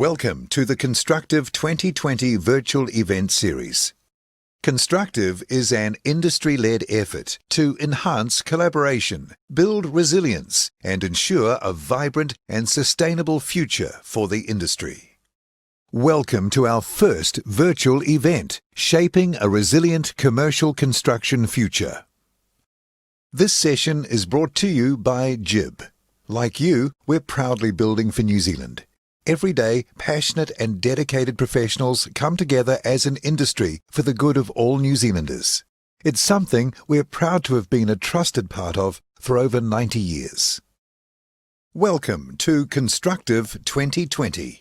Welcome to the Constructive 2020 virtual event series. Constructive is an industry-led effort to enhance collaboration, build resilience, and ensure a vibrant and sustainable future for the industry. Welcome to our first virtual event, Shaping a Resilient Commercial Construction Future. This session is brought to you by JIB. Like you, we're proudly building for New Zealand. Every day, passionate and dedicated professionals come together as an industry for the good of all New Zealanders. It's something we're proud to have been a trusted part of for over 90 years. Welcome to Constructive 2020.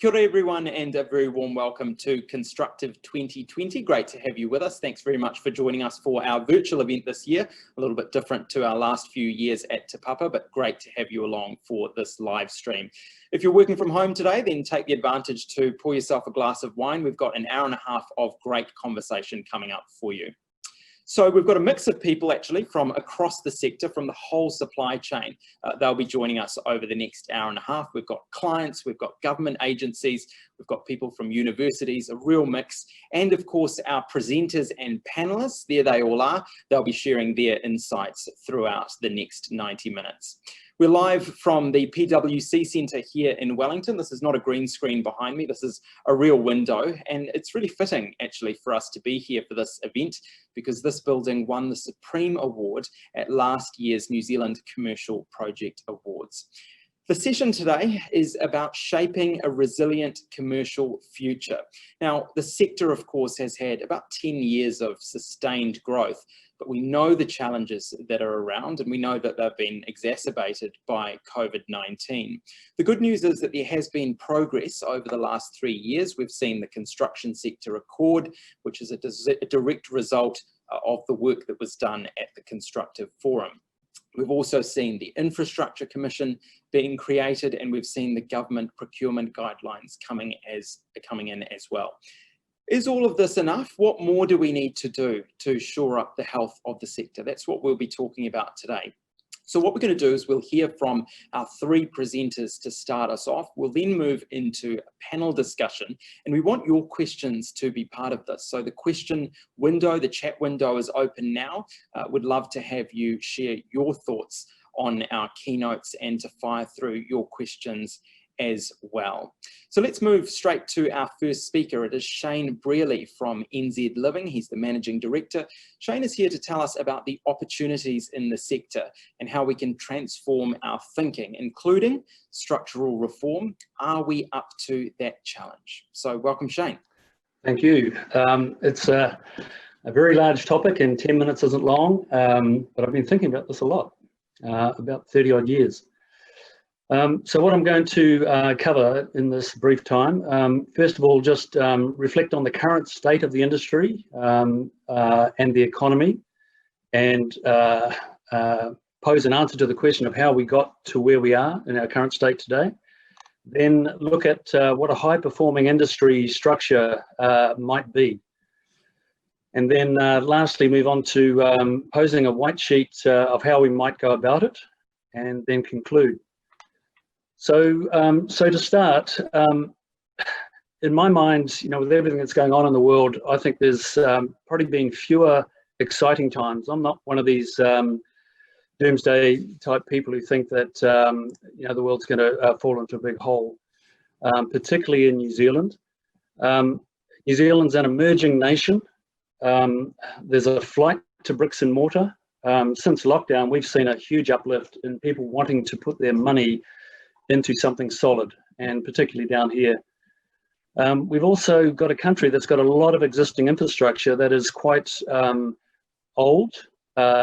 Kia ora everyone, and a very warm welcome to Constructive 2020. Great to have you with us. Thanks very much for joining us for our virtual event this year. A little bit different to our last few years at Te Papa, but great to have you along for this live stream. If you're working from home today, then take the advantage to pour yourself a glass of wine. We've got an hour and a half of great conversation coming up for you. So we've got a mix of people actually from across the sector, from the whole supply chain. They'll be joining us over the next hour and a half. We've got clients, we've got government agencies, we've got people from universities, a real mix. And of course, our presenters and panellists, there they all are. They'll be sharing their insights throughout the next 90 minutes. We're live from the PwC Centre here in Wellington. This is not a green screen behind me. This is a real window, and it's really fitting actually for us to be here for this event because this building won the Supreme Award at last year's New Zealand Commercial Project Awards. The session today is about shaping a resilient commercial future. Now, the sector, of course, has had about 10 years of sustained growth, but we know the challenges that are around, and we know that they've been exacerbated by COVID-19. The good news is that there has been progress over the last 3 years. We've seen the construction sector accord, which is a direct result of the work that was done at the Constructive Forum. We've also seen the Infrastructure Commission being created, and we've seen the government procurement guidelines coming in as well. Is all of this enough? What more do we need to do to shore up the health of the sector? That's what we'll be talking about today. So what we're going to do is we'll hear from our three presenters to start us off. We'll then move into a panel discussion, and we want your questions to be part of this. So the question window, the chat window is open now. We'd love to have you share your thoughts on our keynotes and to fire through your questions as well. So let's move straight to our first speaker. It is Shane Brearley from NZ Living. He's the Managing Director. Shane is here to tell us about the opportunities in the sector and how we can transform our thinking, including structural reform. Are we up to that challenge? So welcome, Shane. Thank you. It's a very large topic and 10 minutes isn't long, but I've been thinking about this a lot, about 30 odd years. So what I'm going to cover in this brief time, first of all, just reflect on the current state of the industry and the economy, and pose an answer to the question of how we got to where we are in our current state today. Then look at what a high-performing industry structure might be. And then lastly, move on to posing a white sheet of how we might go about it, and then conclude. So to start, in my mind, with everything that's going on in the world, I think there's probably been fewer exciting times. I'm not one of these doomsday type people who think that the world's going to fall into a big hole, particularly in New Zealand. New Zealand's an emerging nation. There's a flight to bricks and mortar. Since lockdown, we've seen a huge uplift in people wanting to put their money into something solid, and particularly down here. We've also got a country that's got a lot of existing infrastructure that is quite old,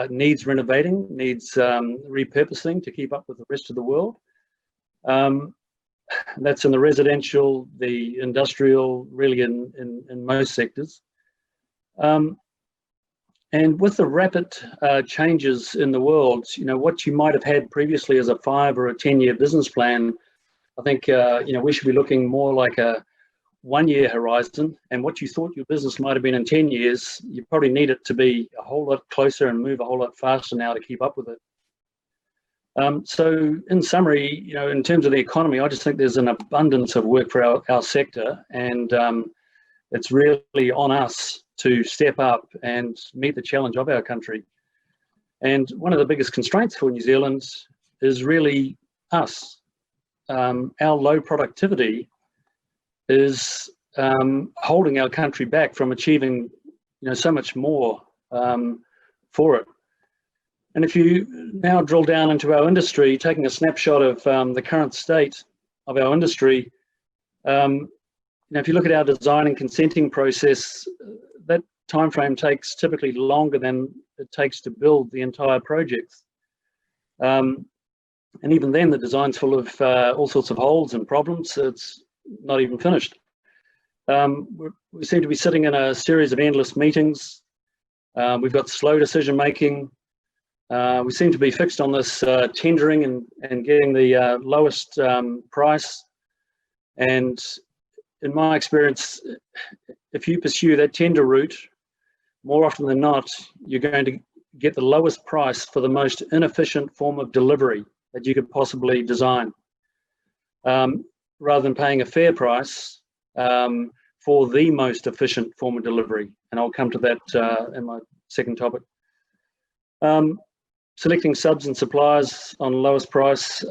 needs renovating, needs repurposing to keep up with the rest of the world. That's in the residential, the industrial, really in most sectors. And with the rapid changes in the world, what you might have had previously as a 5 or a 10-year business plan, I think, we should be looking more like a 1-year horizon. And what you thought your business might have been in 10 years, you probably need it to be a whole lot closer and move a whole lot faster now to keep up with it. So in summary, you know, in terms of the economy, I just think there's an abundance of work for our sector, and it's really on us to step up and meet the challenge of our country. And one of the biggest constraints for New Zealand is really us. Our low productivity is holding our country back from achieving, you know, so much more for it. And if you now drill down into our industry, taking a snapshot of the current state of our industry, you know, if you look at our design and consenting process, that timeframe takes typically longer than it takes to build the entire project. And even then, the design's full of all sorts of holes and problems. It's not even finished. We seem to be sitting in a series of endless meetings. We've got slow decision making. We seem to be fixed on this tendering and getting the lowest price. And in my experience, if you pursue that tender route, more often than not, you're going to get the lowest price for the most inefficient form of delivery that you could possibly design, rather than paying a fair price for the most efficient form of delivery. And I'll come to that in my second topic. Selecting subs and suppliers on lowest price,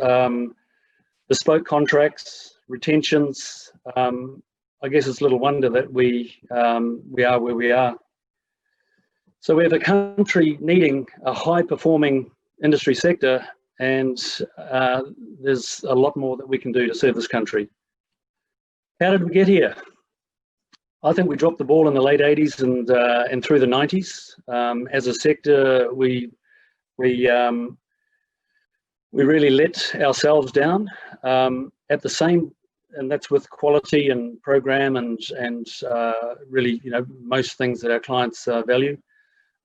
bespoke contracts, retentions. I guess it's little wonder that we are where we are. So we have a country needing a high-performing industry sector, and there's a lot more that we can do to serve this country. How did we get here? I think we dropped the ball in the late 80s and through the 90s. As a sector, we really let ourselves down. At the same, and that's with quality and program and really, you know, most things that our clients value.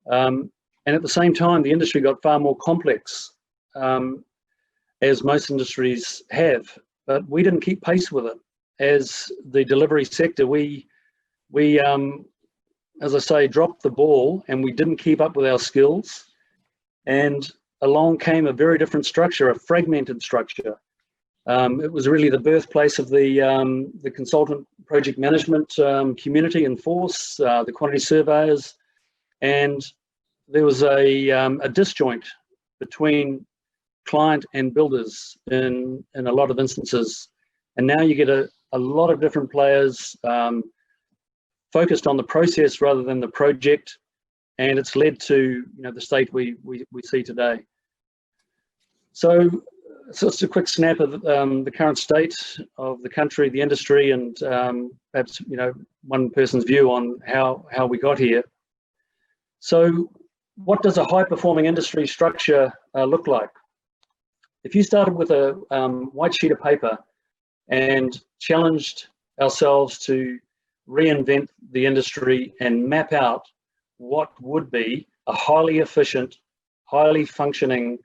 And at the same time, the industry got far more complex, as most industries have, but we didn't keep pace with it. As the delivery sector, we as I say, dropped the ball, and we didn't keep up with our skills. And along came a very different structure, a fragmented structure. It was really the birthplace of the consultant project management community in force, the quantity surveyors, and there was a disjoint between client and builders in a lot of instances. And now you get a lot of different players focused on the process rather than the project, and it's led to, you know, the state we see today. So just a quick snap of the current state of the country, the industry, and perhaps, you know, one person's view on how we got here. So what does a high-performing industry structure look like? If you started with a white sheet of paper and challenged ourselves to reinvent the industry and map out what would be a highly efficient, highly functioning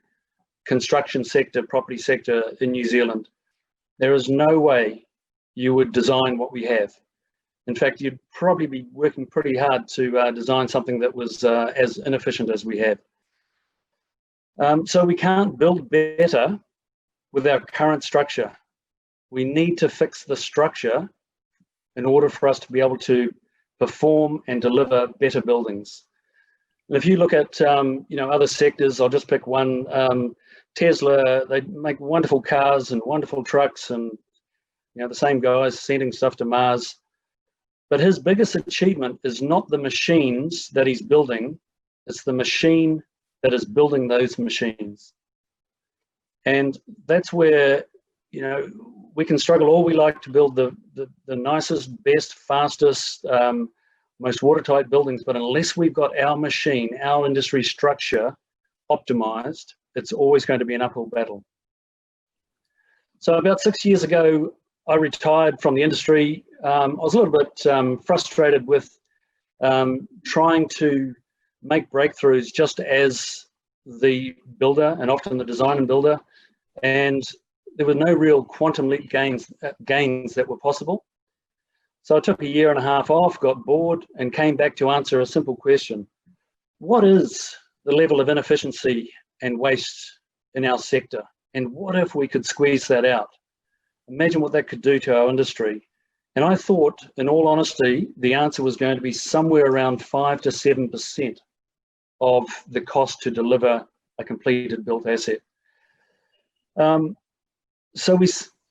construction sector, property sector in New Zealand, there is no way you would design what we have. In fact, you'd probably be working pretty hard to design something that was as inefficient as we have. So we can't build better with our current structure. We need to fix the structure in order for us to be able to perform and deliver better buildings. And if you look at you know, other sectors, I'll just pick one. Tesla, they make wonderful cars and wonderful trucks, and, you know, the same guy's sending stuff to Mars. But his biggest achievement is not the machines that he's building, it's the machine that is building those machines. And that's where, you know, we can struggle all we like to build the nicest, best, fastest, most watertight buildings, but unless we've got our machine, our industry structure optimized, it's always going to be an uphill battle. So about 6 years ago, I retired from the industry. I was a little bit frustrated with trying to make breakthroughs just as the builder, and often the design and builder, and there were no real quantum leap gains that were possible. So I took 1.5 years off, got bored, and came back to answer a simple question. What is the level of inefficiency and waste in our sector? And what if we could squeeze that out? Imagine what that could do to our industry. And I thought, in all honesty, the answer was going to be somewhere around 5 to 7% of the cost to deliver a completed built asset. So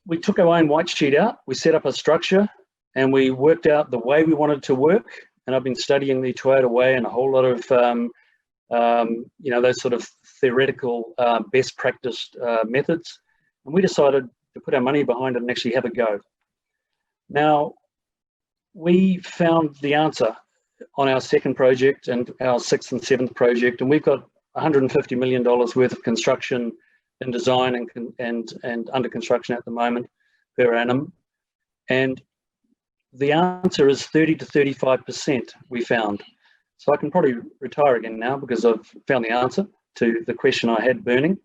we took our own white sheet out, we set up a structure, and we worked out the way we wanted to work. And I've been studying the Toyota way and a whole lot of, those sort of theoretical best practice methods. And we decided to put our money behind it and actually have a go. Now, we found the answer on our second project and our sixth and seventh project, and we've got $150 million worth of construction in design and under construction at the moment per annum. And the answer is 30 to 35%, we found. So I can probably retire again now because I've found the answer to the question I had burning.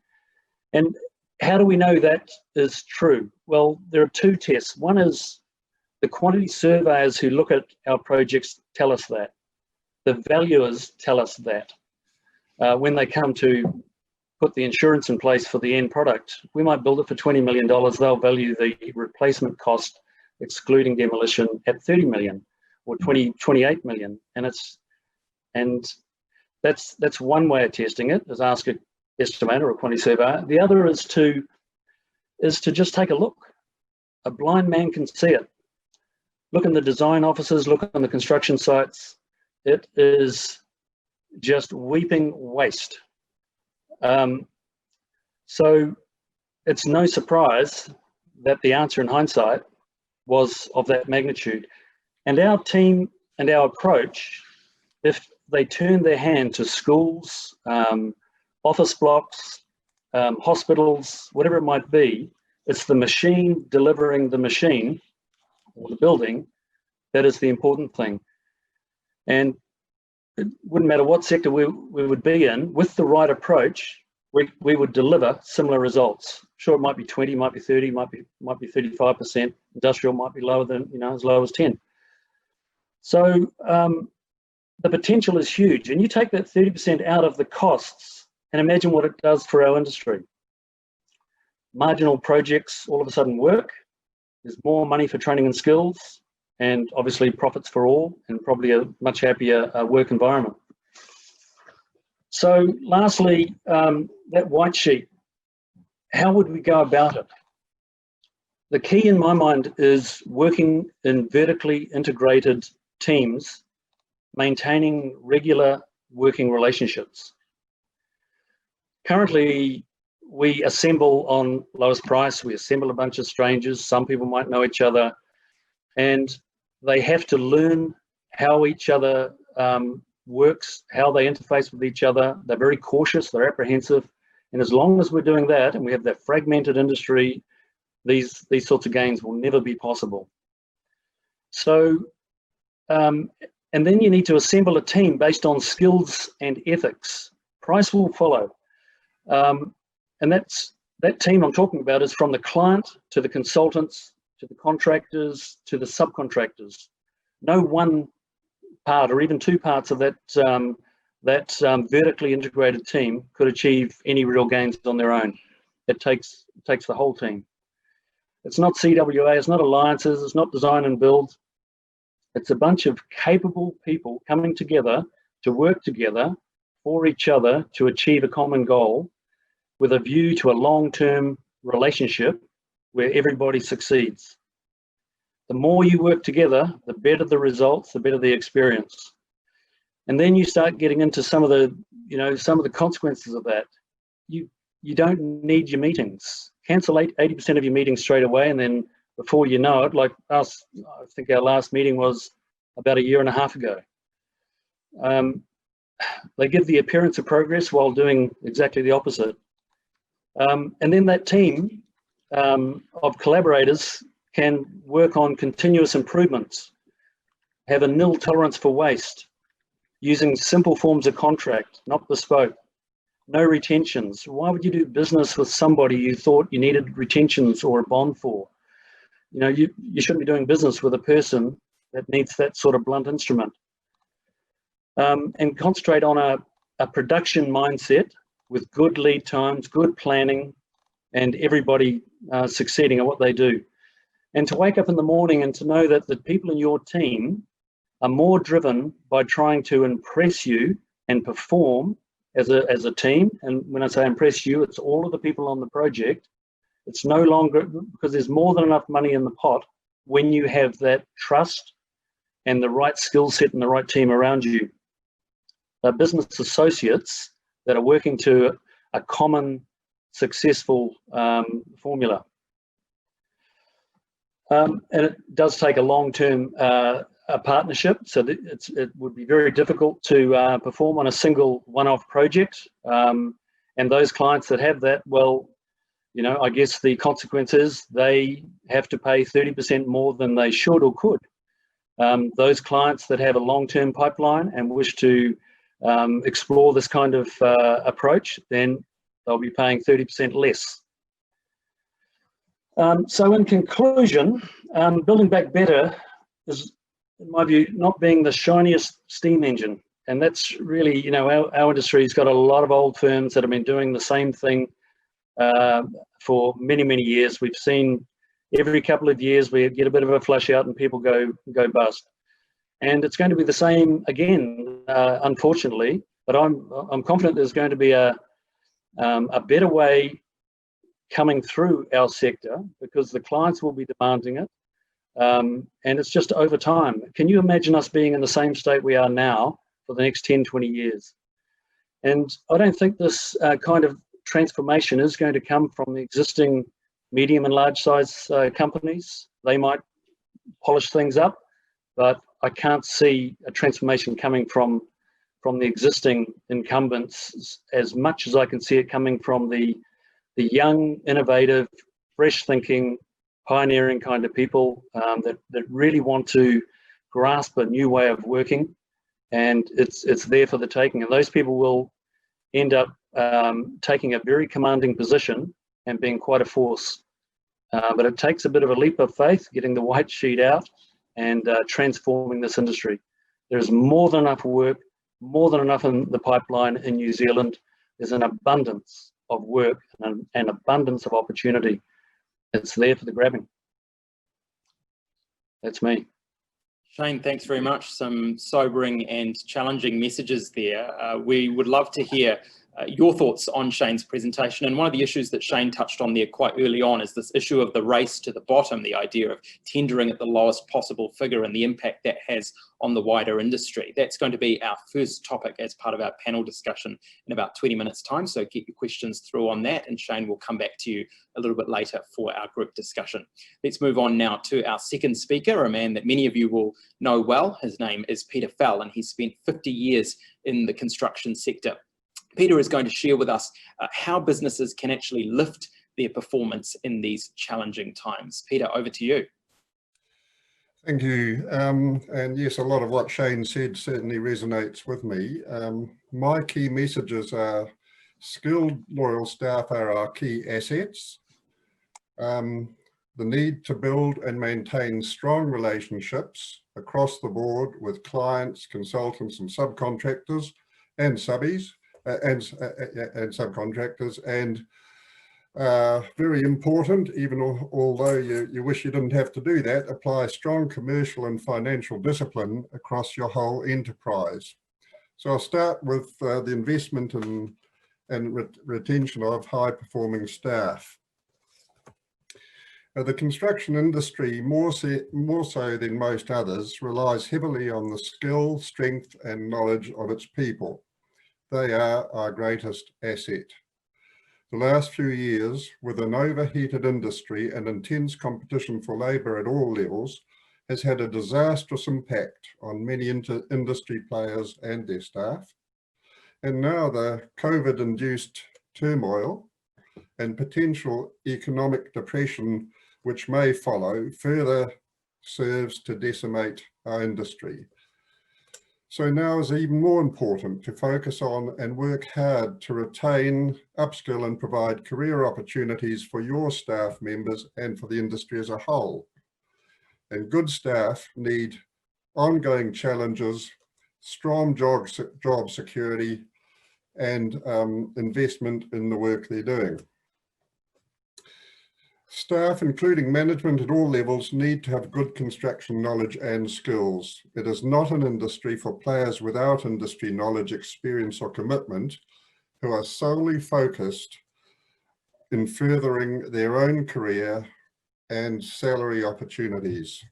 And how do we know that is true? Well, there are two tests. One is the quantity surveyors who look at our projects tell us that. The valuers tell us that. When they come to put the insurance in place for the end product, we might build it for $20 million. They'll value the replacement cost, excluding demolition, at 30 million or 28 million. And that's one way of testing it, is ask an estimator or a quantity surveyor. The other is to just take a look. A blind man can see it. Look in the design offices, look on the construction sites. It is just weeping waste. So it's no surprise that the answer in hindsight was of that magnitude. And our team and our approach, if they turn their hand to schools, office blocks, hospitals, whatever it might be, it's the machine delivering the machine or the building that is the important thing. And it wouldn't matter what sector we would be in, with the right approach, we would deliver similar results. Sure, it might be 20, might be 30, might be 35%. Industrial might be lower than, as low as 10. So the potential is huge. And you take that 30% out of the costs and imagine what it does for our industry. Marginal projects all of a sudden work. There's more money for training and skills, and obviously profits for all, and probably a much happier work environment. So lastly, that white sheet, how would we go about it? The key in my mind is working in vertically integrated teams, maintaining regular working relationships. Currently, we assemble on lowest price, we assemble a bunch of strangers, some people might know each other, and they have to learn how each other works, how they interface with each other. They're very cautious, they're apprehensive, and as long as we're doing that and we have that fragmented industry, these sorts of gains will never be possible. So, and then you need to assemble a team based on skills and ethics. Price will follow. And that team I'm talking about is from the client to the consultants, to the contractors, to the subcontractors. No one part or even two parts of that vertically integrated team could achieve any real gains on their own. It takes the whole team. It's not CWA, it's not alliances, it's not design and build. It's a bunch of capable people coming together to work together for each other to achieve a common goal with a view to a long-term relationship where everybody succeeds. The more you work together, the better the results, the better the experience. And then you start getting into some of the consequences of that. You don't need your meetings. Cancel 80% of your meetings straight away, and then before you know it, like us, I think our last meeting was about a year and a half ago. They give the appearance of progress while doing exactly the opposite. And then that team of collaborators can work on continuous improvements, have a nil tolerance for waste, using simple forms of contract, not bespoke, no retentions. Why would you do business with somebody you thought you needed retentions or a bond for? You shouldn't be doing business with a person that needs that sort of blunt instrument. And concentrate on a production mindset with good lead times, good planning, and everybody succeeding at what they do. And to wake up in the morning and to know that the people in your team are more driven by trying to impress you and perform as a team. And when I say impress you, it's all of the people on the project. It's no longer, because there's more than enough money in the pot when you have that trust and the right skill set and the right team around you. They're business associates that are working to a common successful formula. And it does take a long-term partnership, so it would be very difficult to perform on a single one-off project. And those clients that have that, well, you know, I guess the consequence is they have to pay 30% more than they should or could. Those clients that have a long-term pipeline and wish to explore this kind of approach, then they'll be paying 30% less. So in conclusion, building back better is, in my view, not being the shiniest steam engine. And that's really, you know, our industry's got a lot of old firms that have been doing the same thing for many, many years. We've seen every couple of years we get a bit of a flush out and people go bust. And it's going to be the same again, unfortunately. But I'm confident there's going to be a better way coming through our sector, because the clients will be demanding it. And it's just over time. Can you imagine us being in the same state we are now for the next 10, 20 years? And I don't think this kind of transformation is going to come from the existing medium and large size companies. They might polish things up, but I can't see a transformation coming from the existing incumbents as much as I can see it coming from the young, innovative, fresh thinking, pioneering kind of people that really want to grasp a new way of working, and it's there for the taking. And those people will end up taking a very commanding position and being quite a force. But it takes a bit of a leap of faith, getting the white sheet out and transforming this industry. There's more than enough work, more than enough in the pipeline in New Zealand. There's an abundance of work and an abundance of opportunity. It's there for the grabbing. That's me. Shane, thanks very much. Some sobering and challenging messages there. We would love to hear your thoughts on Shane's presentation. And one of the issues that Shane touched on there quite early on is this issue of the race to the bottom, the idea of tendering at the lowest possible figure and the impact that has on the wider industry. That's going to be our first topic as part of our panel discussion in about 20 minutes time. So get your questions through on that, and Shane will come back to you a little bit later for our group discussion. Let's move on now to our second speaker, a man that many of you will know well. His name is Peter Fell, and he's spent 50 years in the construction sector. Peter is going to share with us how businesses can actually lift their performance in these challenging times. Peter, over to you. Thank you. And yes, a lot of what Shane said certainly resonates with me. My key messages are skilled, loyal staff are our key assets. The need to build and maintain strong relationships across the board with clients, consultants and subcontractors and subbies. And subcontractors, and very important, even although you wish you didn't have to do that, apply strong commercial and financial discipline across your whole enterprise. So I'll start with the investment and retention of high-performing staff. The construction industry, more so than most others, relies heavily on the skill, strength and knowledge of its people. They are our greatest asset. The last few years, with an overheated industry and intense competition for labour at all levels, has had a disastrous impact on many industry players and their staff. And now the COVID-induced turmoil and potential economic depression which may follow further serves to decimate our industry. So now is even more important to focus on and work hard to retain, upskill and provide career opportunities for your staff members and for the industry as a whole. And good staff need ongoing challenges, strong job security and investment in the work they're doing. Staff, including management at all levels, need to have good construction knowledge and skills. It is not an industry for players without industry knowledge, experience or commitment who are solely focused in furthering their own career and salary opportunities.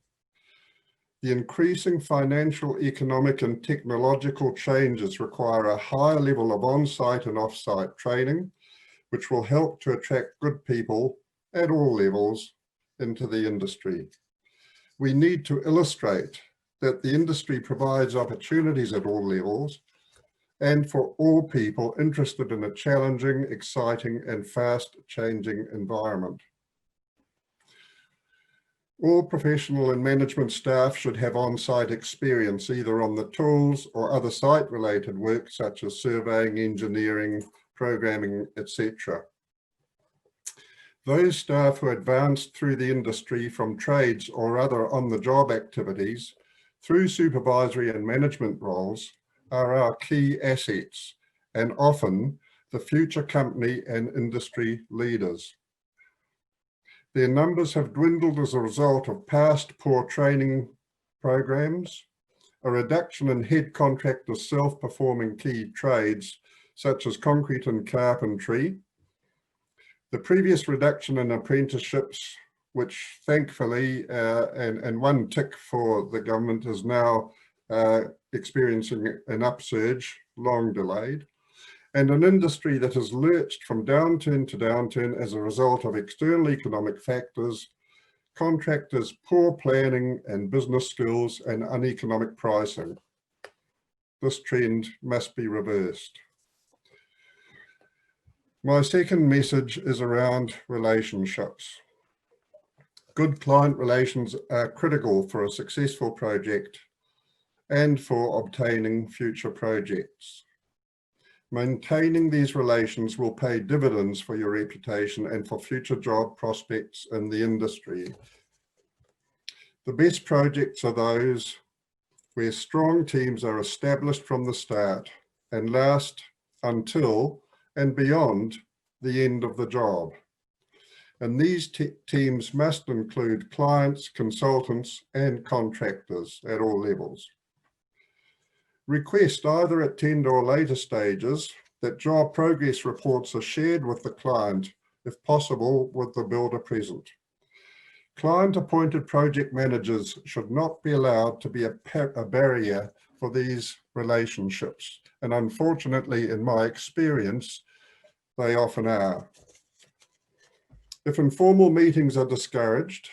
The increasing financial, economic and technological changes require a higher level of on-site and off-site training, which will help to attract good people at all levels into the industry. We need to illustrate that the industry provides opportunities at all levels and for all people interested in a challenging, exciting and fast-changing environment. All professional and management staff should have on-site experience either on the tools or other site-related work such as surveying, engineering, programming, etc. Those staff who advanced through the industry from trades or other on-the-job activities through supervisory and management roles are our key assets and often the future company and industry leaders. Their numbers have dwindled as a result of past poor training programs, a reduction in head contractors self-performing key trades such as concrete and carpentry, the previous reduction in apprenticeships, which thankfully, and one tick for the government, is now experiencing an upsurge, long delayed, and an industry that has lurched from downturn to downturn as a result of external economic factors, contractors' poor planning and business skills and uneconomic pricing. This trend must be reversed. My second message is around relationships. Good client relations are critical for a successful project and for obtaining future projects. Maintaining these relations will pay dividends for your reputation and for future job prospects in the industry. The best projects are those where strong teams are established from the start and last until and beyond the end of the job. And these teams must include clients, consultants, and contractors at all levels. Request either at tender or later stages that job progress reports are shared with the client, if possible with the builder present. Client-appointed project managers should not be allowed to be a barrier for these relationships, and unfortunately, in my experience, they often are. If informal meetings are discouraged,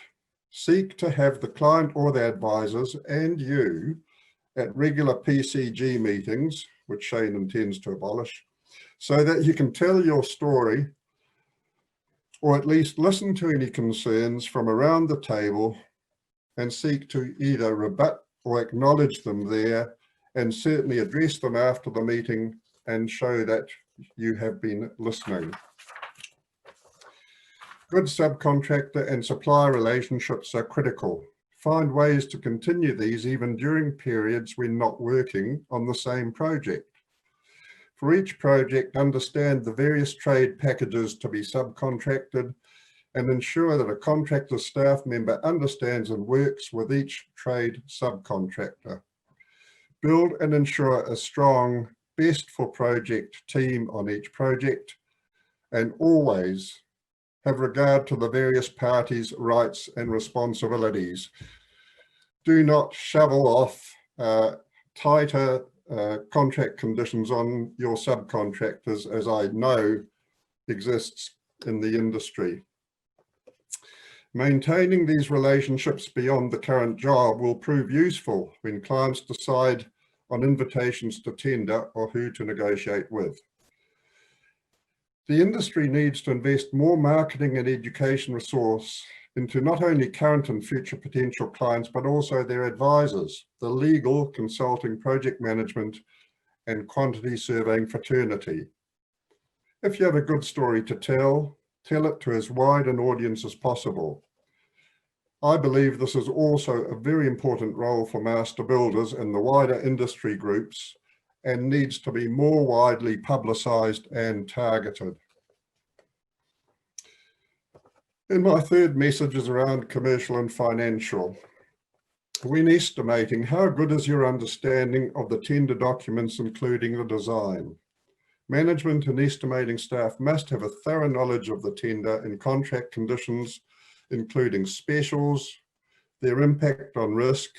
seek to have the client or their advisors and you at regular PCG meetings, which Shane intends to abolish, so that you can tell your story or at least listen to any concerns from around the table and seek to either rebut or acknowledge them there, and certainly address them after the meeting and show that you have been listening. Good subcontractor and supplier relationships are critical. Find ways to continue these even during periods when not working on the same project. For each project, understand the various trade packages to be subcontracted and ensure that a contractor's staff member understands and works with each trade subcontractor. Build and ensure a strong best for project team on each project, and always have regard to the various parties' rights and responsibilities. Do not shovel off tighter contract conditions on your subcontractors, as I know exists in the industry. Maintaining these relationships beyond the current job will prove useful when clients decide on invitations to tender or who to negotiate with. The industry needs to invest more marketing and education resource into not only current and future potential clients, but also their advisors, the legal, consulting, project management, and quantity surveying fraternity. If you have a good story to tell, tell it to as wide an audience as possible. I believe this is also a very important role for master builders and the wider industry groups, and needs to be more widely publicised and targeted. And my third message is around commercial and financial. When estimating, how good is your understanding of the tender documents, including the design? Management and estimating staff must have a thorough knowledge of the tender and contract conditions, including specials, their impact on risk,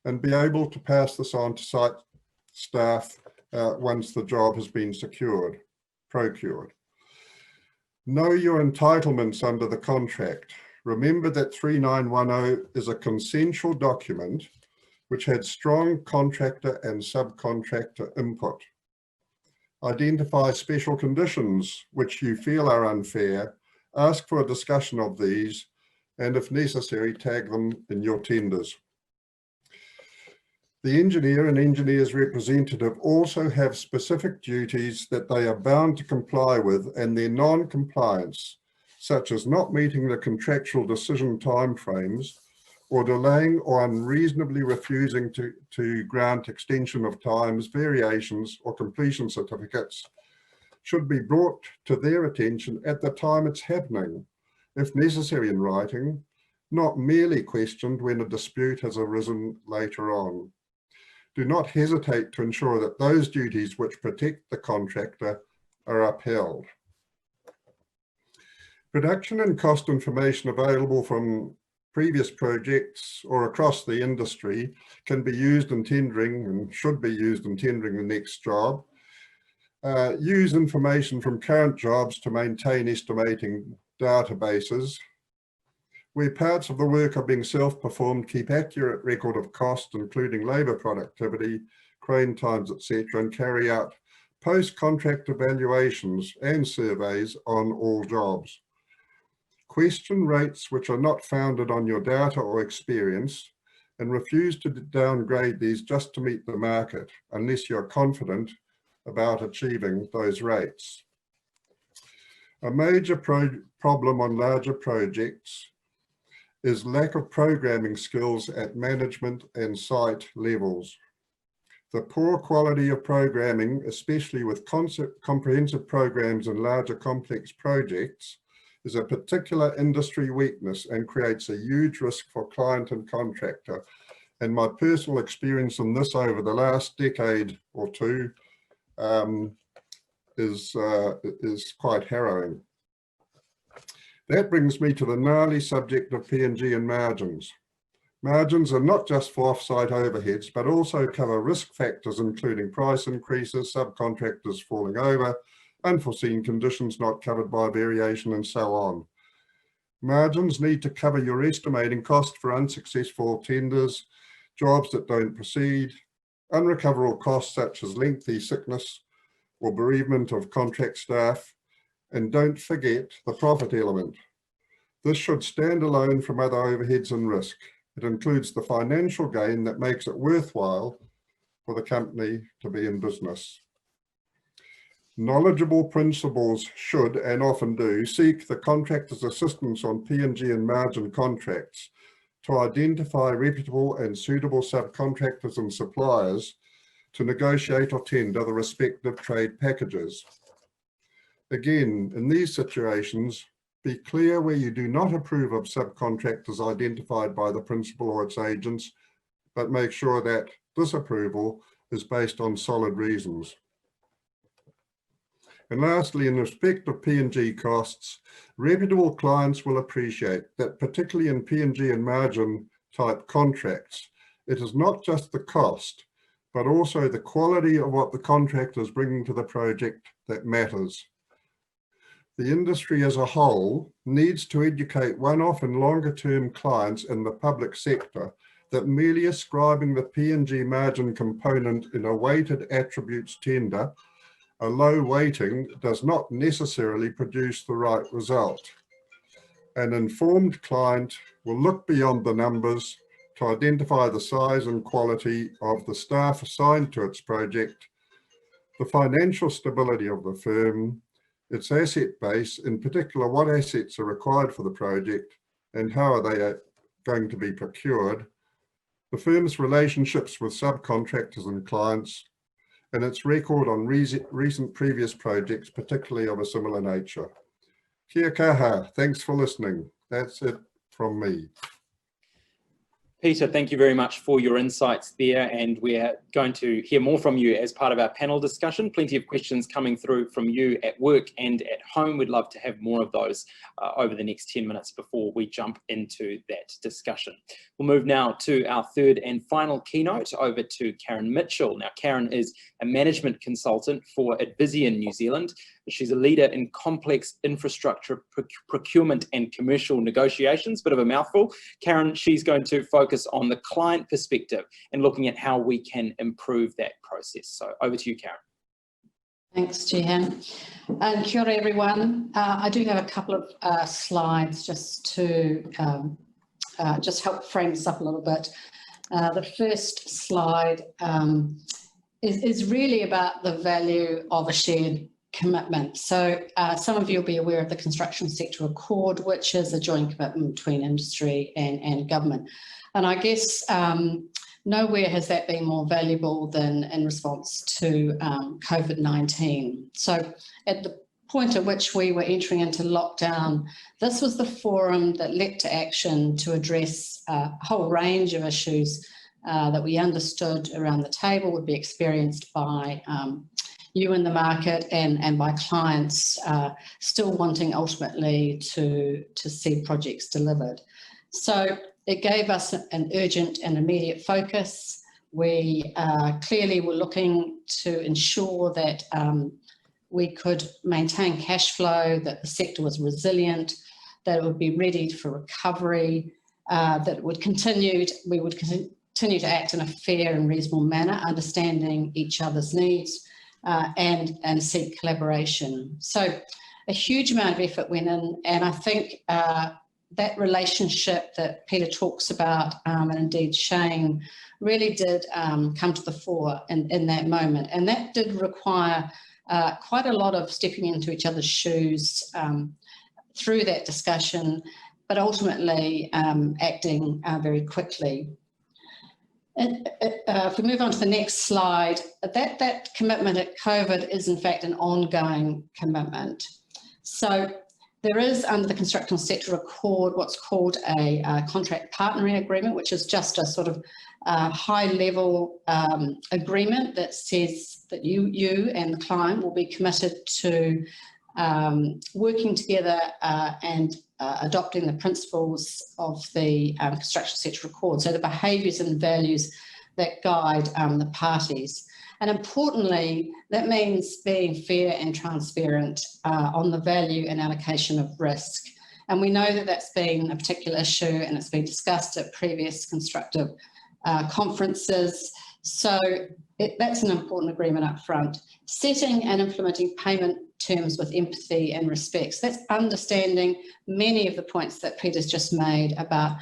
and be able to pass this on to site staff once the job has been procured. Know your entitlements under the contract. Remember that 3910 is a consensual document which had strong contractor and subcontractor input. Identify special conditions which you feel are unfair, ask for a discussion of these, and if necessary, tag them in your tenders. The engineer and engineer's representative also have specific duties that they are bound to comply with, and their non-compliance, such as not meeting the contractual decision timeframes or delaying or unreasonably refusing to grant extension of times, variations, or completion certificates, should be brought to their attention at the time it's happening, if necessary in writing, not merely questioned when a dispute has arisen later on. Do not hesitate to ensure that those duties which protect the contractor are upheld. Production and cost information available from previous projects or across the industry can be used in tendering and should be used in tendering the next job. Use information from current jobs to maintain estimating databases. Where parts of the work are being self-performed, keep accurate record of cost, including labour productivity, crane times, etc., and carry out post-contract evaluations and surveys on all jobs. Question rates which are not founded on your data or experience, and refuse to downgrade these just to meet the market unless you're confident about achieving those rates. A major problem on larger projects is lack of programming skills at management and site levels. The poor quality of programming, especially with comprehensive programs and larger complex projects, is a particular industry weakness and creates a huge risk for client and contractor. And my personal experience on this over the last decade or two is quite harrowing. That brings me to the gnarly subject of P&G and margins. Margins are not just for off-site overheads, but also cover risk factors, including price increases, subcontractors falling over, unforeseen conditions not covered by variation, and so on. Margins need to cover your estimating cost for unsuccessful tenders, jobs that don't proceed, unrecoverable costs such as lengthy sickness or bereavement of contract staff, and don't forget the profit element. This should stand alone from other overheads and risk. It includes the financial gain that makes it worthwhile for the company to be in business. Knowledgeable principals should, and often do, seek the contractor's assistance on P&G and margin contracts to identify reputable and suitable subcontractors and suppliers to negotiate or tender the respective trade packages. Again, in these situations, be clear where you do not approve of subcontractors identified by the principal or its agents, but make sure that this approval is based on solid reasons. And lastly, in respect of P&G costs, reputable clients will appreciate that, particularly in P&G and margin type contracts, it is not just the cost, but also the quality of what the contractor is bringing to the project that matters. The industry as a whole needs to educate one-off and longer-term clients in the public sector that merely ascribing the P&G margin component in a weighted attributes tender, a low weighting, does not necessarily produce the right result. An informed client will look beyond the numbers to identify the size and quality of the staff assigned to its project, the financial stability of the firm, its asset base, in particular what assets are required for the project and how are they going to be procured, the firm's relationships with subcontractors and clients, and its record on recent previous projects, particularly of a similar nature. Kia kaha, thanks for listening. That's it from me. Peter, thank you very much for your insights there, and we're going to hear more from you as part of our panel discussion. Plenty of questions coming through from you at work and at home. We'd love to have more of those over the next 10 minutes before we jump into that discussion. We'll move now to our third and final keynote, over to Karen Mitchell. Now, Karen is a management consultant for Advisian New Zealand. She's a leader in complex infrastructure procurement and commercial negotiations, bit of a mouthful. Karen, she's going to focus on the client perspective and looking at how we can improve that process. So over to you, Karen. Thanks, Jihan. And kia ora, everyone. I do have a couple of slides just to just help frame this up a little bit. The first slide is really about the value of a shared commitment. So some of you will be aware of the Construction Sector Accord, which is a joint commitment between industry and government. And I guess nowhere has that been more valuable than in response to COVID-19. So at the point at which we were entering into lockdown, this was the forum that led to action to address a whole range of issues that we understood around the table would be experienced by you in the market and by clients still wanting ultimately to see projects delivered. So it gave us an urgent and immediate focus. We clearly were looking to ensure that we could maintain cash flow, that the sector was resilient, that it would be ready for recovery, that we would continue to act in a fair and reasonable manner, understanding each other's needs, and seek collaboration. So a huge amount of effort went in, and I think that relationship that Peter talks about, and indeed Shane, really did come to the fore in that moment. And that did require quite a lot of stepping into each other's shoes through that discussion, but ultimately acting very quickly. If we move on to the next slide, that commitment at COVID is in fact an ongoing commitment. So there is, under the Construction Sector Accord, what's called a contract partnering agreement, which is just a sort of high-level agreement that says that you and the client will be committed to working together and adopting the principles of the Construction Sector Accord, so the behaviours and values that guide the parties. And importantly, that means being fair and transparent on the value and allocation of risk. And we know that that's been a particular issue, and it's been discussed at previous constructive conferences. So that's an important agreement up front. Setting and implementing payment terms with empathy and respect. So that's understanding many of the points that Peter's just made about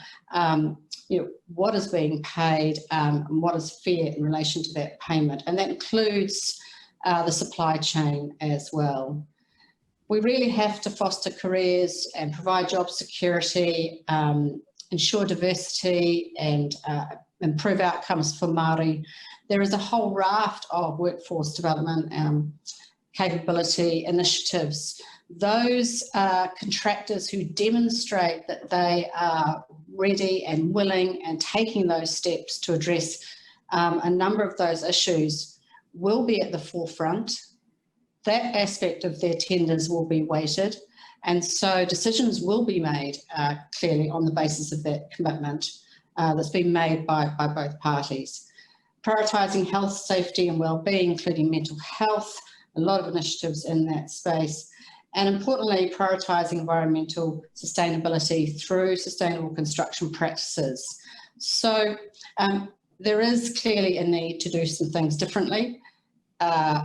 what is being paid and what is fair in relation to that payment. And that includes the supply chain as well. We really have to foster careers and provide job security, ensure diversity and improve outcomes for Māori. There is a whole raft of workforce development capability initiatives. Those contractors who demonstrate that they are ready and willing and taking those steps to address a number of those issues will be at the forefront. That aspect of their tenders will be weighted, and so decisions will be made clearly on the basis of that commitment that's been made by both parties. Prioritising health, safety and wellbeing, including mental health, a lot of initiatives in that space. And importantly, prioritising environmental sustainability through sustainable construction practices. So there is clearly a need to do some things differently.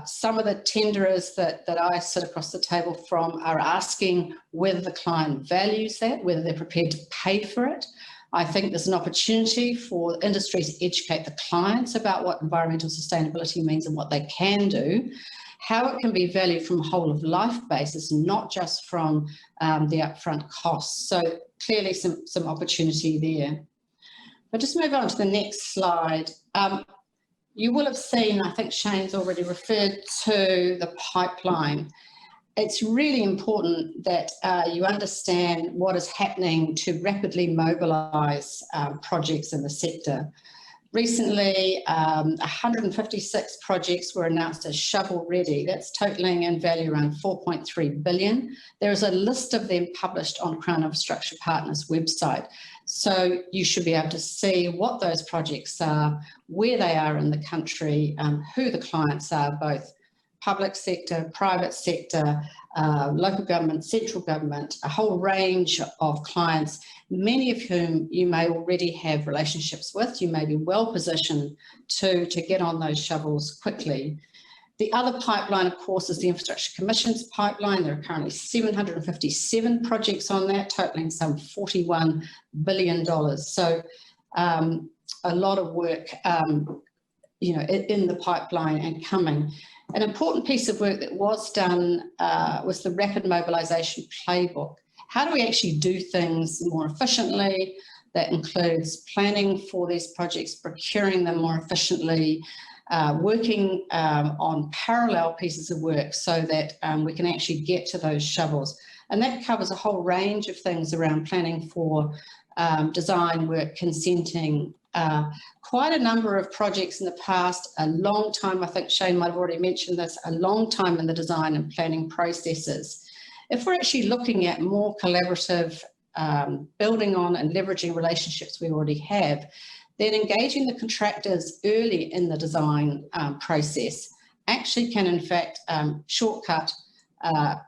Some of the tenderers that I sit across the table from are asking whether the client values that, whether they're prepared to pay for it. I think there's an opportunity for industry to educate the clients about what environmental sustainability means and what they can do, how it can be valued from a whole of life basis, not just from the upfront costs. So clearly some opportunity there. But just move on to the next slide. You will have seen, I think Shane's already referred to the pipeline. it's really important that you understand what is happening to rapidly mobilise projects in the sector. Recently, 156 projects were announced as shovel-ready. That's totalling in value around 4.3 billion. There is a list of them published on Crown Infrastructure Partners' website. So you should be able to see what those projects are, where they are in the country, who the clients are, both public sector, private sector, local government, central government, a whole range of clients, many of whom you may already have relationships with. You may be well positioned to get on those shovels quickly. The other pipeline, of course, is the Infrastructure Commission's pipeline. There are currently 757 projects on that, totaling some $41 billion. So a lot of work in the pipeline and coming. An important piece of work that was done was the Rapid Mobilisation Playbook. How do we actually do things more efficiently? That includes planning for these projects, procuring them more efficiently, working on parallel pieces of work so that we can actually get to those shovels. And that covers a whole range of things around planning for design work, consenting, quite a number of projects in the past, a long time, I think Shane might have already mentioned this, a long time in the design and planning processes. If we're actually looking at more collaborative, building on and leveraging relationships we already have, then engaging the contractors early in the design process actually can in fact shortcut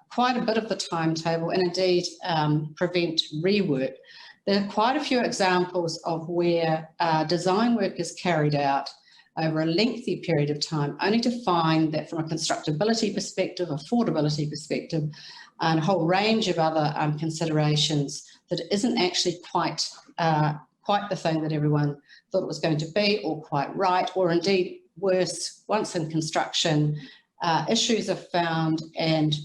quite a bit of the timetable and indeed prevent rework. There are quite a few examples of where design work is carried out over a lengthy period of time, only to find that from a constructability perspective, affordability perspective, and a whole range of other considerations, that it isn't actually quite the thing that everyone thought it was going to be, or quite right, or indeed worse, once in construction, issues are found, and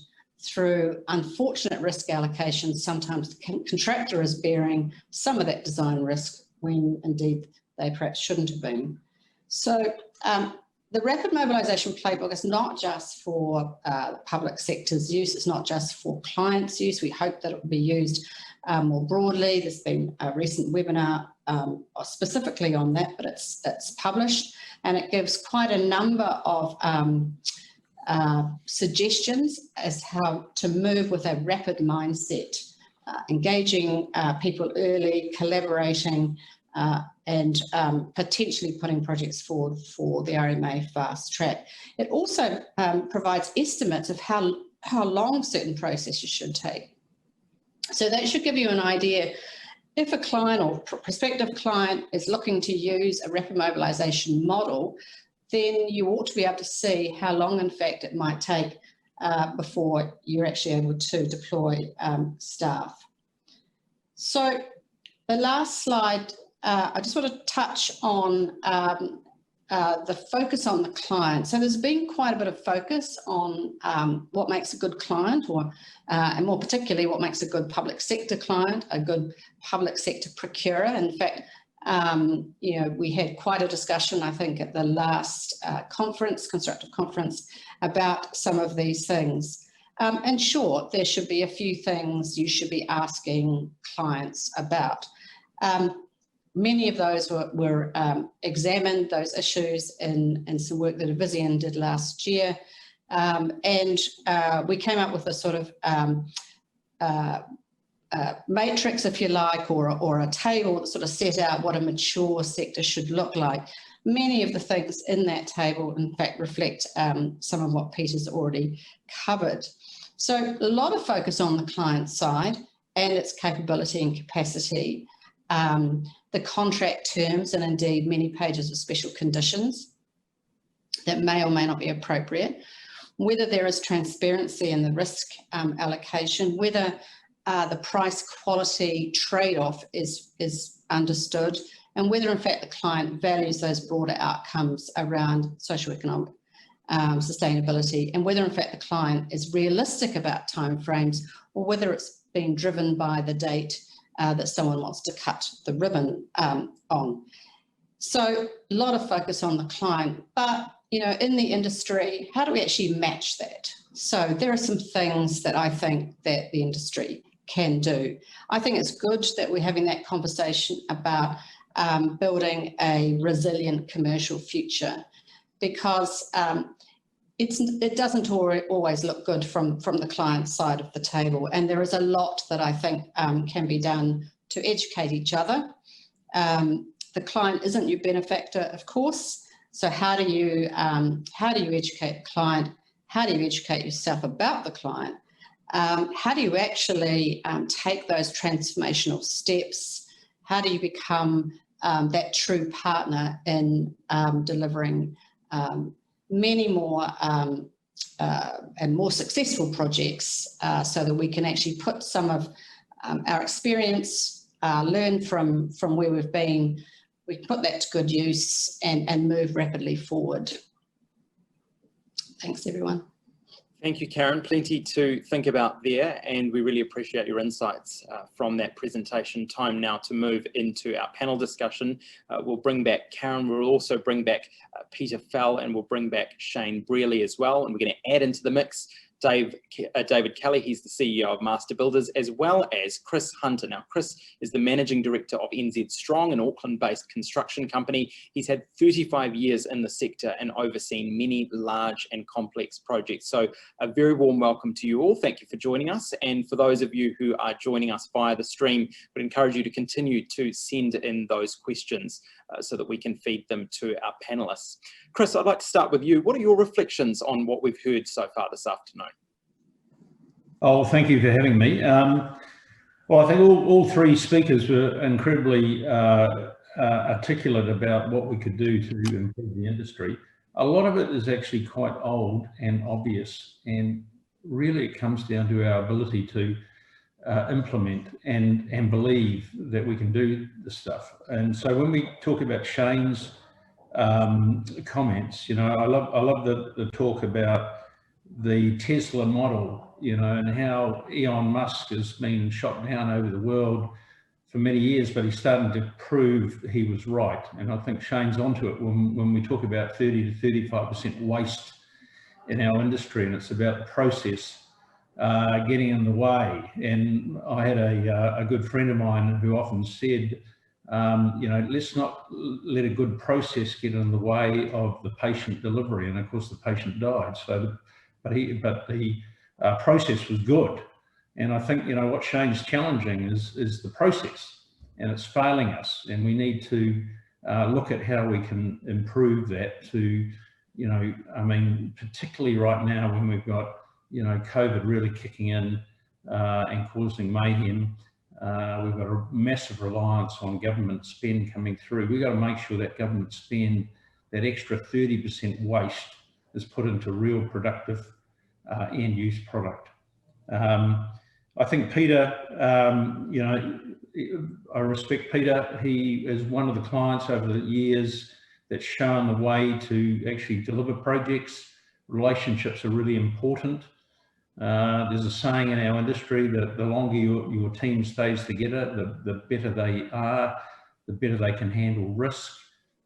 through unfortunate risk allocations, sometimes the contractor is bearing some of that design risk when indeed they perhaps shouldn't have been. So the Rapid Mobilisation Playbook is not just for public sector's use, it's not just for clients' use. We hope that it will be used more broadly. There's been a recent webinar specifically on that, but it's published, and it gives quite a number of suggestions as how to move with a rapid mindset, engaging people early, collaborating, and potentially putting projects forward for the RMA fast track. It also provides estimates of how long certain processes should take. So that should give you an idea. If a client or prospective client is looking to use a rapid mobilisation model, then you ought to be able to see how long, in fact, it might take before you're actually able to deploy staff. So the last slide, I just want to touch on the focus on the client. So there's been quite a bit of focus on what makes a good client, or and more particularly what makes a good public sector client, a good public sector procurer. In fact, we had quite a discussion, I think, at the last conference, Constructive conference, about some of these things. And sure, there should be a few things you should be asking clients about. Many of those were examined, those issues, in some work that Avisian did last year. And we came up with a sort of matrix, if you like, or a table that sort of set out what a mature sector should look like. Many of the things in that table, in fact, reflect some of what Peter's already covered. So a lot of focus on the client side and its capability and capacity, the contract terms, and indeed many pages of special conditions that may or may not be appropriate, whether there is transparency in the risk allocation, whether the price quality trade-off is understood, and whether in fact the client values those broader outcomes around socioeconomic sustainability, and whether in fact the client is realistic about timeframes, or whether it's being driven by the date that someone wants to cut the ribbon on. So a lot of focus on the client, but in the industry, how do we actually match that? So there are some things that I think that the industry can do. I think it's good that we're having that conversation about building a resilient commercial future, because it doesn't always look good from the client side of the table, and there is a lot that I think can be done to educate each other. The client isn't your benefactor, of course, so how do you educate the client? How do you educate yourself about the client? How do you actually take those transformational steps? How do you become that true partner in delivering many more and more successful projects, so that we can actually put some of our experience, learn from where we've been, we can put that to good use and move rapidly forward. Thanks, everyone. Thank you, Karen. Plenty to think about there, and we really appreciate your insights from that presentation. Time now to move into our panel discussion. We'll bring back Karen. We'll also bring back Peter Fell, and we'll bring back Shane Brearley as well. And we're going to add into the mix David Kelly. He's the CEO of Master Builders, as well as Chris Hunter. Now, Chris is the Managing Director of NZ Strong, an Auckland-based construction company. He's had 35 years in the sector and overseen many large and complex projects. So a very warm welcome to you all. Thank you for joining us. And for those of you who are joining us via the stream, I would encourage you to continue to send in those questions so that we can feed them to our panelists. Chris, I'd like to start with you. What are your reflections on what we've heard so far this afternoon? Oh, thank you for having me. Well, I think all three speakers were incredibly articulate about what we could do to improve the industry. A lot of it is actually quite old and obvious, and really it comes down to our ability to implement and believe that we can do the stuff. And so when we talk about Shane's comments, you know, I love the talk about the Tesla model, you know, and how Elon Musk has been shot down over the world for many years, but he's starting to prove he was right. And I think Shane's onto it when we talk about 30 to 35% waste in our industry, and it's about the process getting in the way. And I had a good friend of mine who often said, you know, let's not let a good process get in the way of the patient delivery. And of course, the patient died. So, but the process was good. And I think, you know, what Shane's challenging is the process, and it's failing us. And we need to look at how we can improve that to, you know, I mean, particularly right now when we've got, you know, COVID really kicking in and causing mayhem. We've got a massive reliance on government spend coming through. We've got to make sure that government spend, that extra 30% waste, is put into real productive end use product. I think Peter, you know, I respect Peter. He is one of the clients over the years that's shown the way to actually deliver projects. Relationships are really important. There's a saying in our industry that the longer your team stays together, the better they are, the better they can handle risk,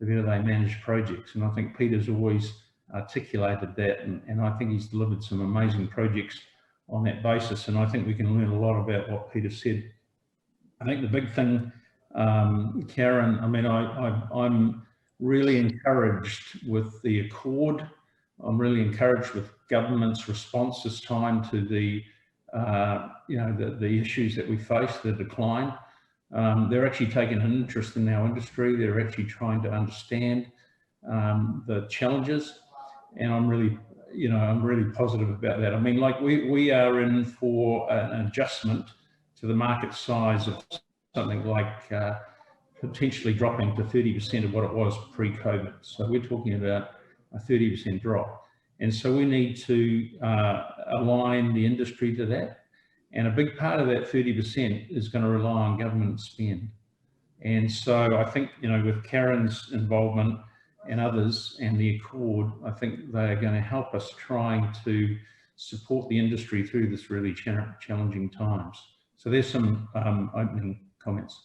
the better they manage projects. And I think Peter's always articulated that, and I think he's delivered some amazing projects on that basis. And I think we can learn a lot about what Peter said. I think the big thing, Karen, I mean, I'm really encouraged with the Accord. I'm really encouraged with government's response this time to the, you know, the issues that we face, the decline. They're actually taking an interest in our industry. They're actually trying to understand the challenges, and I'm really, you know, I'm really positive about that. I mean, like we are in for an adjustment to the market size of something like potentially dropping to 30% of what it was pre-COVID. So we're talking about a 30% drop. And so we need to align the industry to that. And a big part of that 30% is going to rely on government spend. And so I think, you know, with Karen's involvement and others and the Accord, I think they are going to help us trying to support the industry through this really challenging times. So there's some opening comments.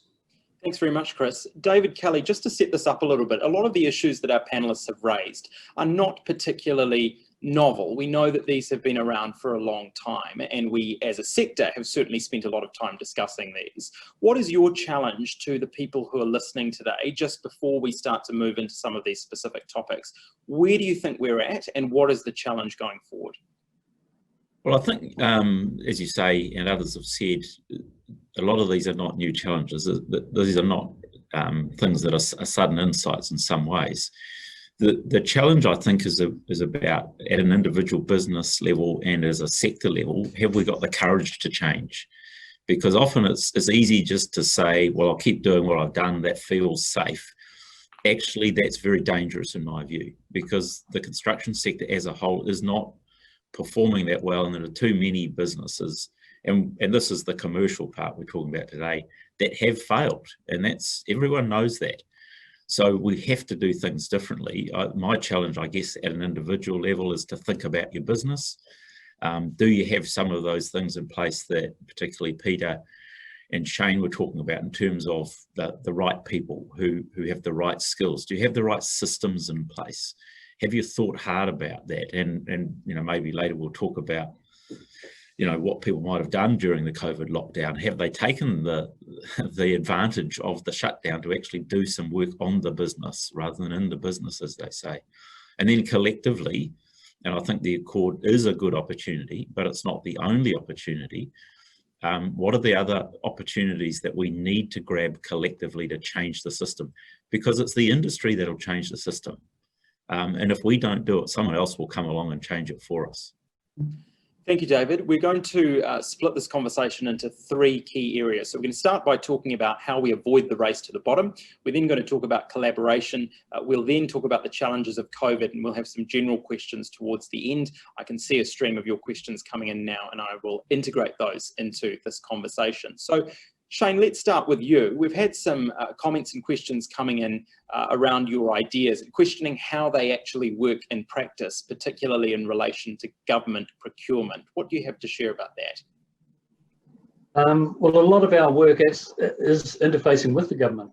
Thanks very much, Chris. David Kelly, just to set this up a little bit, a lot of the issues that our panellists have raised are not particularly novel. We know that these have been around for a long time, and we as a sector have certainly spent a lot of time discussing these. What is your challenge to the people who are listening today, just before we start to move into some of these specific topics? Where do you think we're at, and what is the challenge going forward? Well, I think, as you say, and others have said, a lot of these are not new challenges. These are not things that are sudden insights in some ways. The challenge, I think, is about at an individual business level and as a sector level, have we got the courage to change? Because often it's easy just to say, well, I'll keep doing what I've done, that feels safe. Actually, that's very dangerous in my view, because the construction sector as a whole is not performing that well, and there are too many businesses, and this is the commercial part we're talking about today, that have failed, and everyone knows that. So we have to do things differently. My challenge, I guess, at an individual level is to think about your business. Do you have some of those things in place that particularly Peter and Shane were talking about in terms of the right people who have the right skills? Do you have the right systems in place? Have you thought hard about that? And maybe later we'll talk about what people might have done during the COVID lockdown. Have they taken the advantage of the shutdown to actually do some work on the business rather than in the business, as they say? And then collectively, and I think the Accord is a good opportunity, but it's not the only opportunity. What are the other opportunities that we need to grab collectively to change the system? Because it's the industry that'll change the system. And if we don't do it, someone else will come along and change it for us. Thank you, David. We're going to split this conversation into three key areas. So we're going to start by talking about how we avoid the race to the bottom. We're then going to talk about collaboration. We'll then talk about the challenges of COVID, and we'll have some general questions towards the end. I can see a stream of your questions coming in now, and I will integrate those into this conversation. So Shane, let's start with you. We've had some comments and questions coming in around your ideas and questioning how they actually work in practice, particularly in relation to government procurement. What do you have to share about that? Well, a lot of our work is interfacing with the government.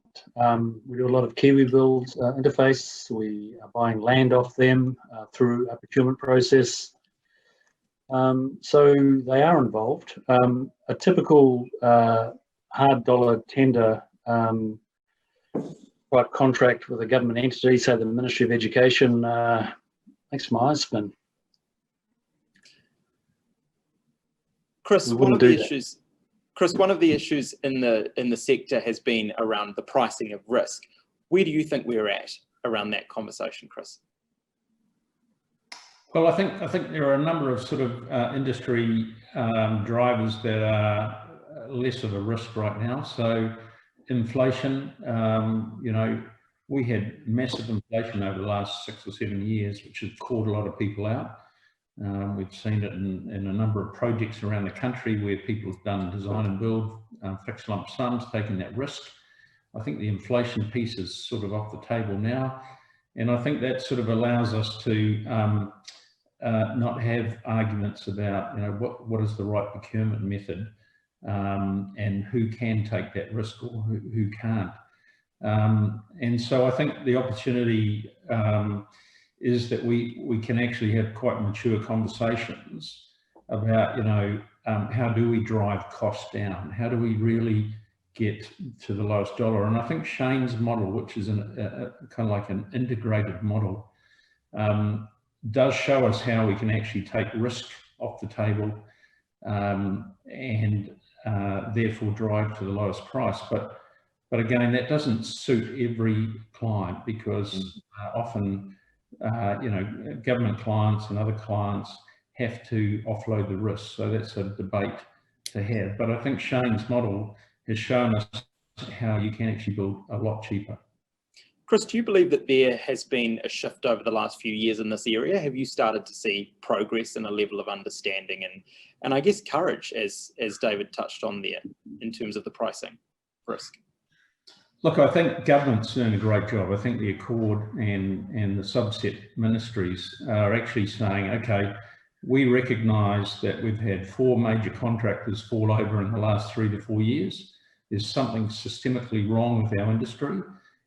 We do a lot of Kiwi builds interface. We are buying land off them through a procurement process. So they are involved. A typical hard dollar tender type contract with a government entity, say the Ministry of Education, makes my eyes spin. Chris, one of the issues in the sector has been around the pricing of risk. Where do you think we're at around that conversation, Chris? Well, I think there are a number of sort of industry drivers that are less of a risk right now. So inflation, we had massive inflation over the last 6 or 7 years, which has caught a lot of people out. We've seen it in a number of projects around the country where people have done design and build, fixed lump sums, taking that risk. I think the inflation piece is sort of off the table now. And I think that sort of allows us to not have arguments about, what is the right procurement method, and who can take that risk or who can't. And so I think the opportunity is that we can actually have quite mature conversations about, how do we drive costs down? How do we really get to the lowest dollar? And I think Shane's model, which is a kind of like an integrated model, does show us how we can actually take risk off the table and therefore drive to the lowest price. But again, that doesn't suit every client, because often, government clients and other clients have to offload the risk. So that's a debate to have. But I think Shane's model has shown us how you can actually build a lot cheaper. Chris, do you believe that there has been a shift over the last few years in this area? Have you started to see progress in a level of understanding and I guess courage, as David touched on there, in terms of the pricing risk? Look, I think government's doing a great job. I think the Accord and the subset ministries are actually saying, okay, we recognise that we've had 4 major contractors fall over in the last 3 to 4 years. There's something systemically wrong with our industry,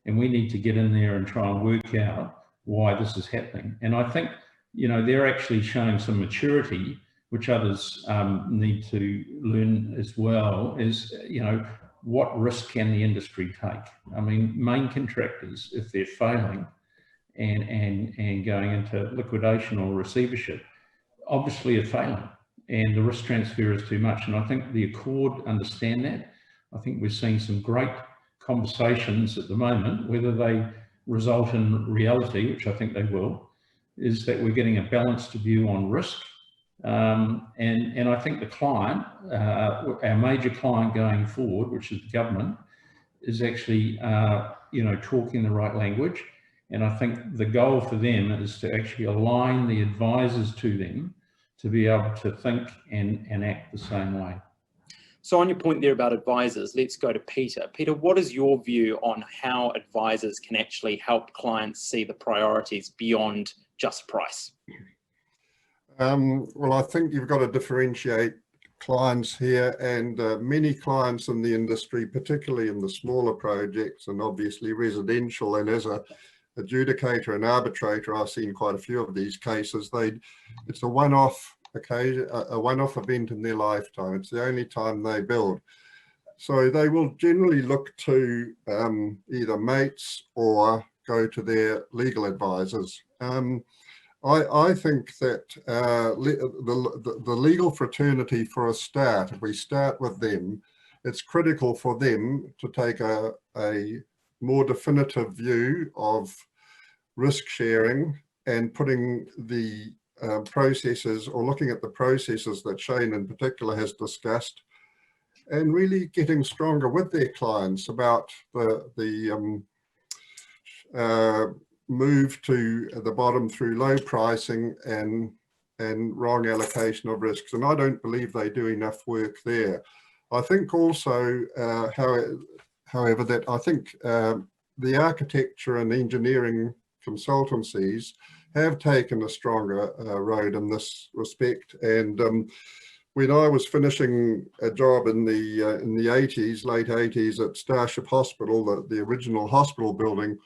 and we need to get in there and try and work out why this is happening. And I think you know, they're actually showing some maturity, which others need to learn as well, is, you know, what risk can the industry take? I mean, main contractors, if they're failing and going into liquidation or receivership, obviously are failing, and the risk transfer is too much. And I think the Accord understand that. I think we're seeing some great conversations at the moment. Whether they result in reality, which I think they will, is that we're getting a balanced view on risk. And I think the client, our major client going forward, which is the government, is actually, you know, talking the right language. And I think the goal for them is to actually align the advisors to them to be able to think and act the same way. So on your point there about advisors, let's go to Peter. Peter, what is your view on how advisors can actually help clients see the priorities beyond just price? Well, I think you've got to differentiate clients here, and many clients in the industry, particularly in the smaller projects and obviously residential, and as a adjudicator and arbitrator, I've seen quite a few of these cases. It's a one-off occasion, a one-off event in their lifetime. It's the only time they build. So they will generally look to either mates or go to their legal advisors. I think that the legal fraternity, for a start, if we start with them, it's critical for them to take a more definitive view of risk sharing and putting the processes, or looking at the processes that Shane in particular has discussed, and really getting stronger with their clients about the move to the bottom through low pricing and wrong allocation of risks. And I don't believe they do enough work there. I think also, however, that I think the architecture and engineering consultancies have taken a stronger road in this respect. And when I was finishing a job in the 80s, late 80s at Starship Hospital, the original hospital building,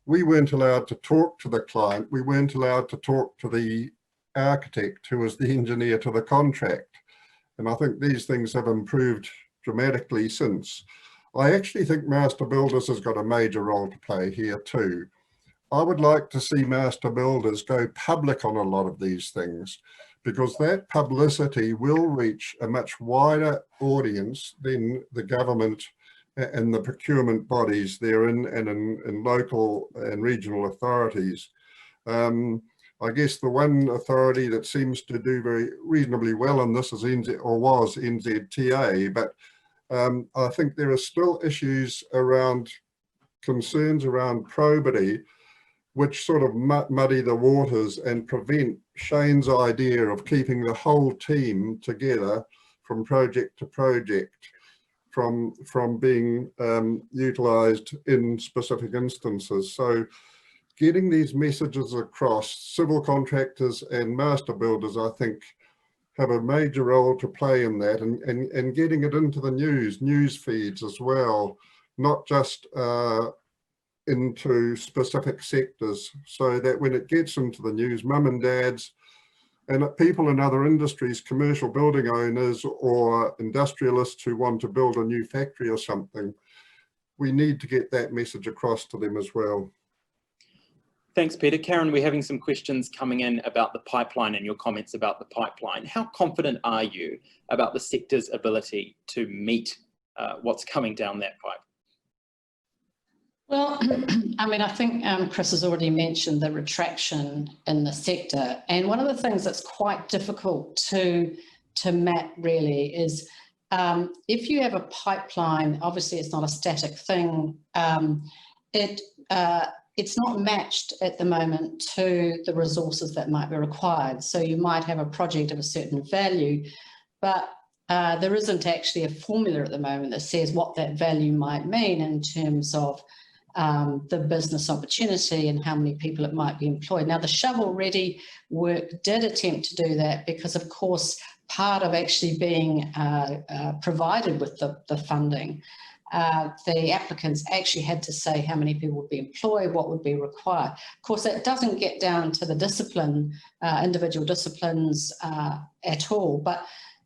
we weren't allowed to talk to the client. We weren't allowed to talk to the architect, who was the engineer to the contract. And I think these things have improved dramatically since. I actually think Master Builders has got a major role to play here too. I would like to see Master Builders go public on a lot of these things, because that publicity will reach a much wider audience than the government and the procurement bodies therein, and in local and regional authorities. I guess the one authority that seems to do very reasonably well on this is was NZTA, but I think there are still issues around, concerns around probity, which sort of muddy the waters and prevent Shane's idea of keeping the whole team together from project to project from being utilised in specific instances. So getting these messages across, civil contractors and master builders, I think, have a major role to play in that, and getting it into the news feeds as well, not just into specific sectors, so that when it gets into the news, mum and dads and people in other industries, commercial building owners or industrialists who want to build a new factory or something, we need to get that message across to them as well. Thanks, Peter. Karen, we're having some questions coming in about the pipeline and your comments about the pipeline. How confident are you about the sector's ability to meet what's coming down that pipe? Well, I mean, I think Chris has already mentioned the retraction in the sector. And one of the things that's quite difficult to map really is if you have a pipeline, obviously it's not a static thing, it's not matched at the moment to the resources that might be required. So you might have a project of a certain value, but there isn't actually a formula at the moment that says what that value might mean in terms of the business opportunity and how many people it might be employed. Now, the shovel-ready work did attempt to do that because, of course, part of actually being provided with the funding the applicants actually had to say how many people would be employed, what would be required. Of course, that doesn't get down to the discipline, individual disciplines at all, but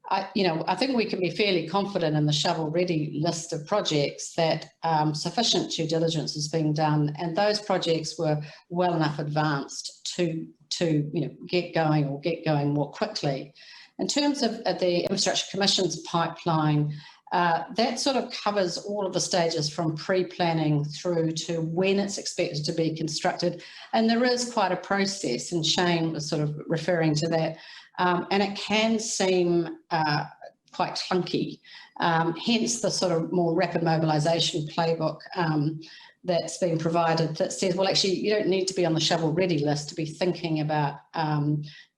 I think we can be fairly confident in the shovel-ready list of projects that sufficient due diligence is being done, and those projects were well enough advanced to get going more quickly. In terms of the Infrastructure Commission's pipeline, that sort of covers all of the stages from pre-planning through to when it's expected to be constructed, and there is quite a process, and Shane was sort of referring to that. And it can seem quite clunky, hence the sort of more rapid mobilisation playbook that's been provided that says, well, actually, you don't need to be on the shovel-ready list to be thinking about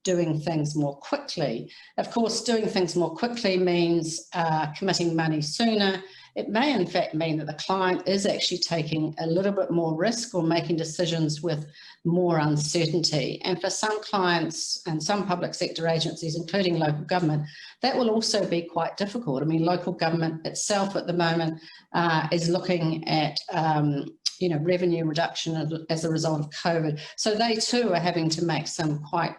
doing things more quickly. Of course, doing things more quickly means committing money sooner. It may in fact mean that the client is actually taking a little bit more risk or making decisions with more uncertainty. And for some clients and some public sector agencies, including local government, that will also be quite difficult. I mean, local government itself at the moment is looking at revenue reduction as a result of COVID. So they too are having to make some quite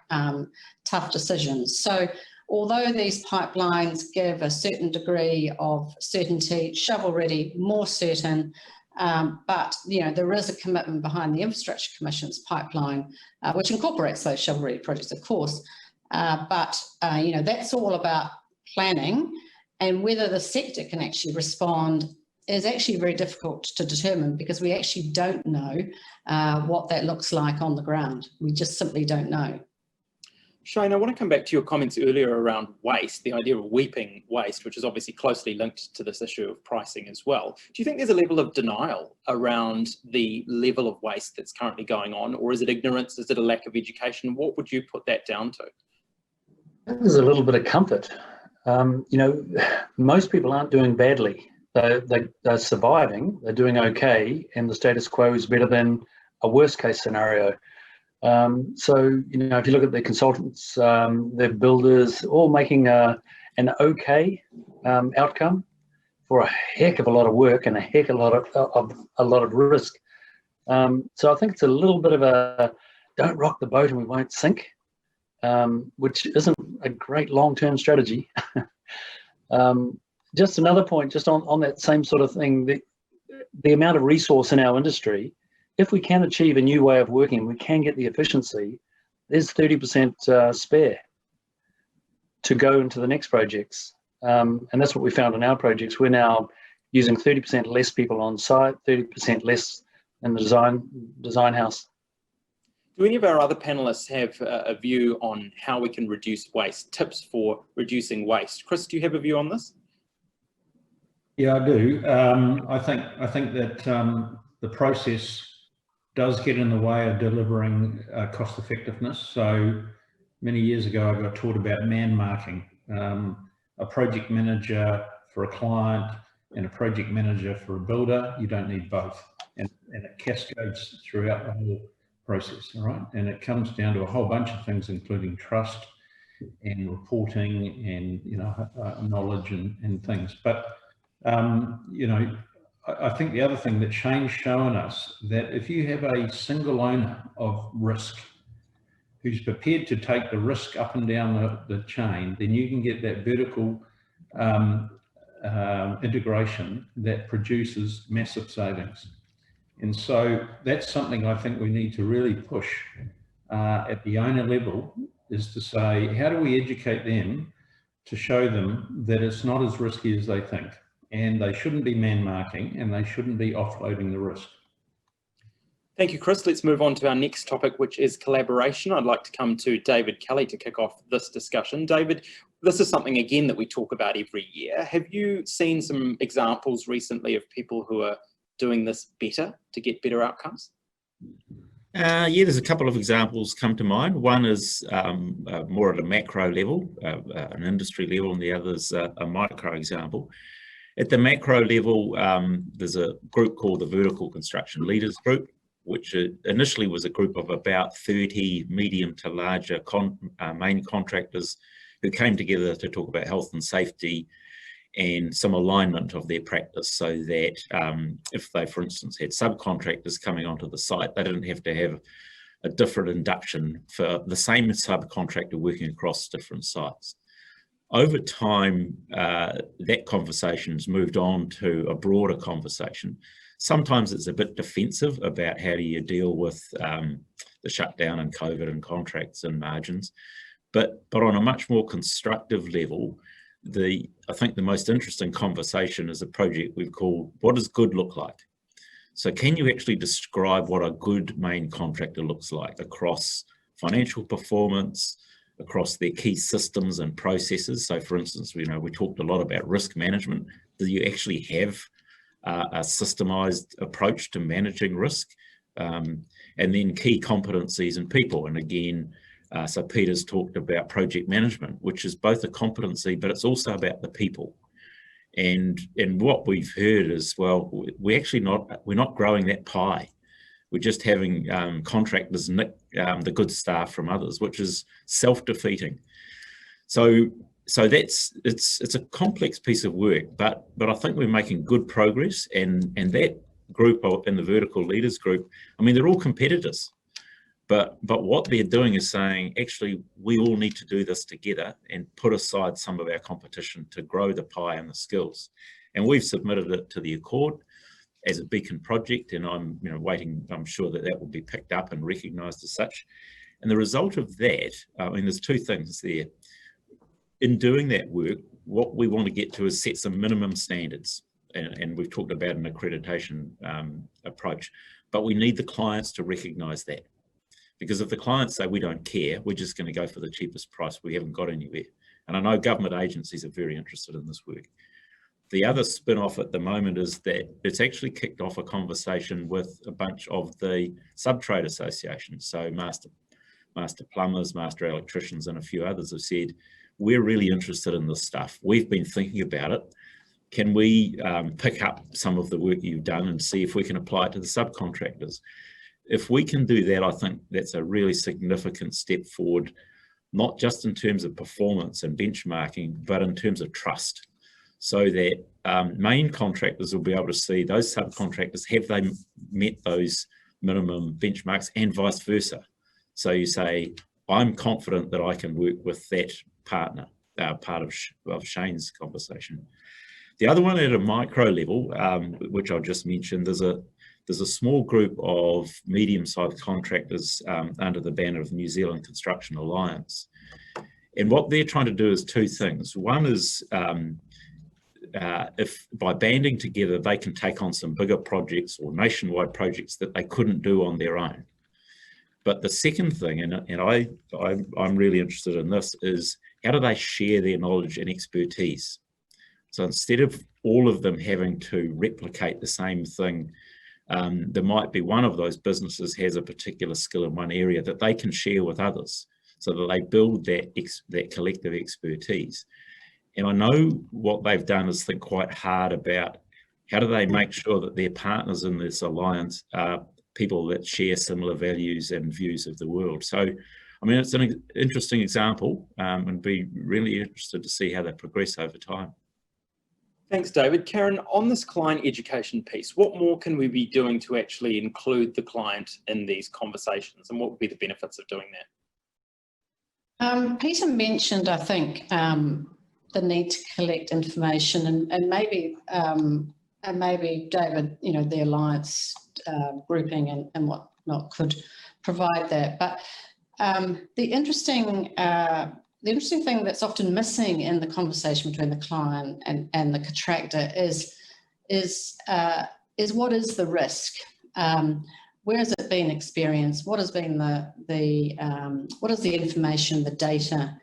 tough decisions. So although these pipelines give a certain degree of certainty, shovel-ready, more certain, but there is a commitment behind the Infrastructure Commission's pipeline, which incorporates those shovel-ready projects, of course. But that's all about planning, and whether the sector can actually respond is actually very difficult to determine, because we actually don't know what that looks like on the ground. We just simply don't know. Shane, I want to come back to your comments earlier around waste, the idea of weeping waste, which is obviously closely linked to this issue of pricing as well. Do you think there's a level of denial around the level of waste that's currently going on, or is it ignorance? Is it a lack of education? What would you put that down to? There's a little bit of comfort. Most people aren't doing badly. They're surviving, they're doing okay, and the status quo is better than a worst case scenario. So, if you look at the consultants, the builders, all making an okay outcome for a heck of a lot of work and a heck of a lot of risk. So I think it's a little bit of a don't rock the boat and we won't sink, which isn't a great long-term strategy. Just another point, just on that same sort of thing, the amount of resource in our industry, if we can achieve a new way of working, we can get the efficiency, there's 30% spare to go into the next projects. And that's what we found in our projects. We're now using 30% less people on site, 30% less in the design house. Do any of our other panellists have a view on how we can reduce waste, tips for reducing waste? Chris, do you have a view on this? Yeah, I do. I think that the process does get in the way of delivering cost effectiveness. So many years ago, I got taught about man marking. A project manager for a client and a project manager for a builder, you don't need both. And it cascades throughout the whole process, all right? And it comes down to a whole bunch of things, including trust and reporting and knowledge and things. But I think the other thing that Shane's shown us, that if you have a single owner of risk who's prepared to take the risk up and down the chain, then you can get that vertical integration that produces massive savings. And so that's something I think we need to really push at the owner level, is to say, how do we educate them to show them that it's not as risky as they think? And they shouldn't be man marking, and they shouldn't be offloading the risk. Thank you, Chris. Let's move on to our next topic, which is collaboration. I'd like to come to David Kelly to kick off this discussion. David, this is something, again, that we talk about every year. Have you seen some examples recently of people who are doing this better to get better outcomes? Yeah, there's a couple of examples come to mind. One is more at a macro level, an industry level, and the other's a micro example. At the macro level, there's a group called the Vertical Construction Leaders Group, which initially was a group of about 30 medium to larger main contractors who came together to talk about health and safety and some alignment of their practice, so that if they, for instance, had subcontractors coming onto the site, they didn't have to have a different induction for the same subcontractor working across different sites. Over time, that conversation's moved on to a broader conversation. Sometimes it's a bit defensive about how do you deal with the shutdown and COVID and contracts and margins, but on a much more constructive level, I think the most interesting conversation is a project we've called, what does good look like? So can you actually describe what a good main contractor looks like across financial performance, across their key systems and processes? So for instance, we talked a lot about risk management. Do you actually have a systemized approach to managing risk? And then key competencies in people. And again, so Peter's talked about project management, which is both a competency, but it's also about the people. And what we've heard is, well, we're not growing that pie. We're just having contractors nick the good staff from others, which is self-defeating. So it's a complex piece of work, but I think we're making good progress. And that group in the vertical leaders group, I mean, they're all competitors, but what they're doing is saying, actually, we all need to do this together and put aside some of our competition to grow the pie and the skills. And we've submitted it to the Accord as a beacon project, and I'm waiting. I'm sure that will be picked up and recognised as such. And the result of that, I mean, there's two things there. In doing that work, what we want to get to is set some minimum standards, and we've talked about an accreditation approach, but we need the clients to recognise that. Because if the clients say, we don't care, we're just going to go for the cheapest price, we haven't got anywhere. And I know government agencies are very interested in this work. The other spin-off at the moment is that it's actually kicked off a conversation with a bunch of the sub-trade associations. So master plumbers, master electricians, and a few others have said, we're really interested in this stuff. We've been thinking about it. Can we pick up some of the work you've done and see if we can apply it to the subcontractors? If we can do that, I think that's a really significant step forward, not just in terms of performance and benchmarking, but in terms of trust, so that main contractors will be able to see those subcontractors, have they met those minimum benchmarks, and vice versa. So you say, I'm confident that I can work with that partner, part of Shane's conversation. The other one at a micro level, which I'll just mention, there's a small group of medium-sized contractors under the banner of the New Zealand Construction Alliance. And what they're trying to do is two things. One is if by banding together, they can take on some bigger projects or nationwide projects that they couldn't do on their own. But the second thing, and I'm really interested in this, is how do they share their knowledge and expertise? So instead of all of them having to replicate the same thing, there might be one of those businesses has a particular skill in one area that they can share with others, so that they build that collective expertise. And I know what they've done is think quite hard about how do they make sure that their partners in this alliance are people that share similar values and views of the world. So, I mean, it's an interesting example, and be really interested to see how they progress over time. Thanks, David. Karen, on this client education piece, what more can we be doing to actually include the client in these conversations, and what would be the benefits of doing that? Peter mentioned, I think, the need to collect information, and maybe David, the alliance grouping and whatnot could provide that. But the interesting thing that's often missing in the conversation between the client and the contractor is what is the risk? Where has it been experienced? What has been what is the information, the data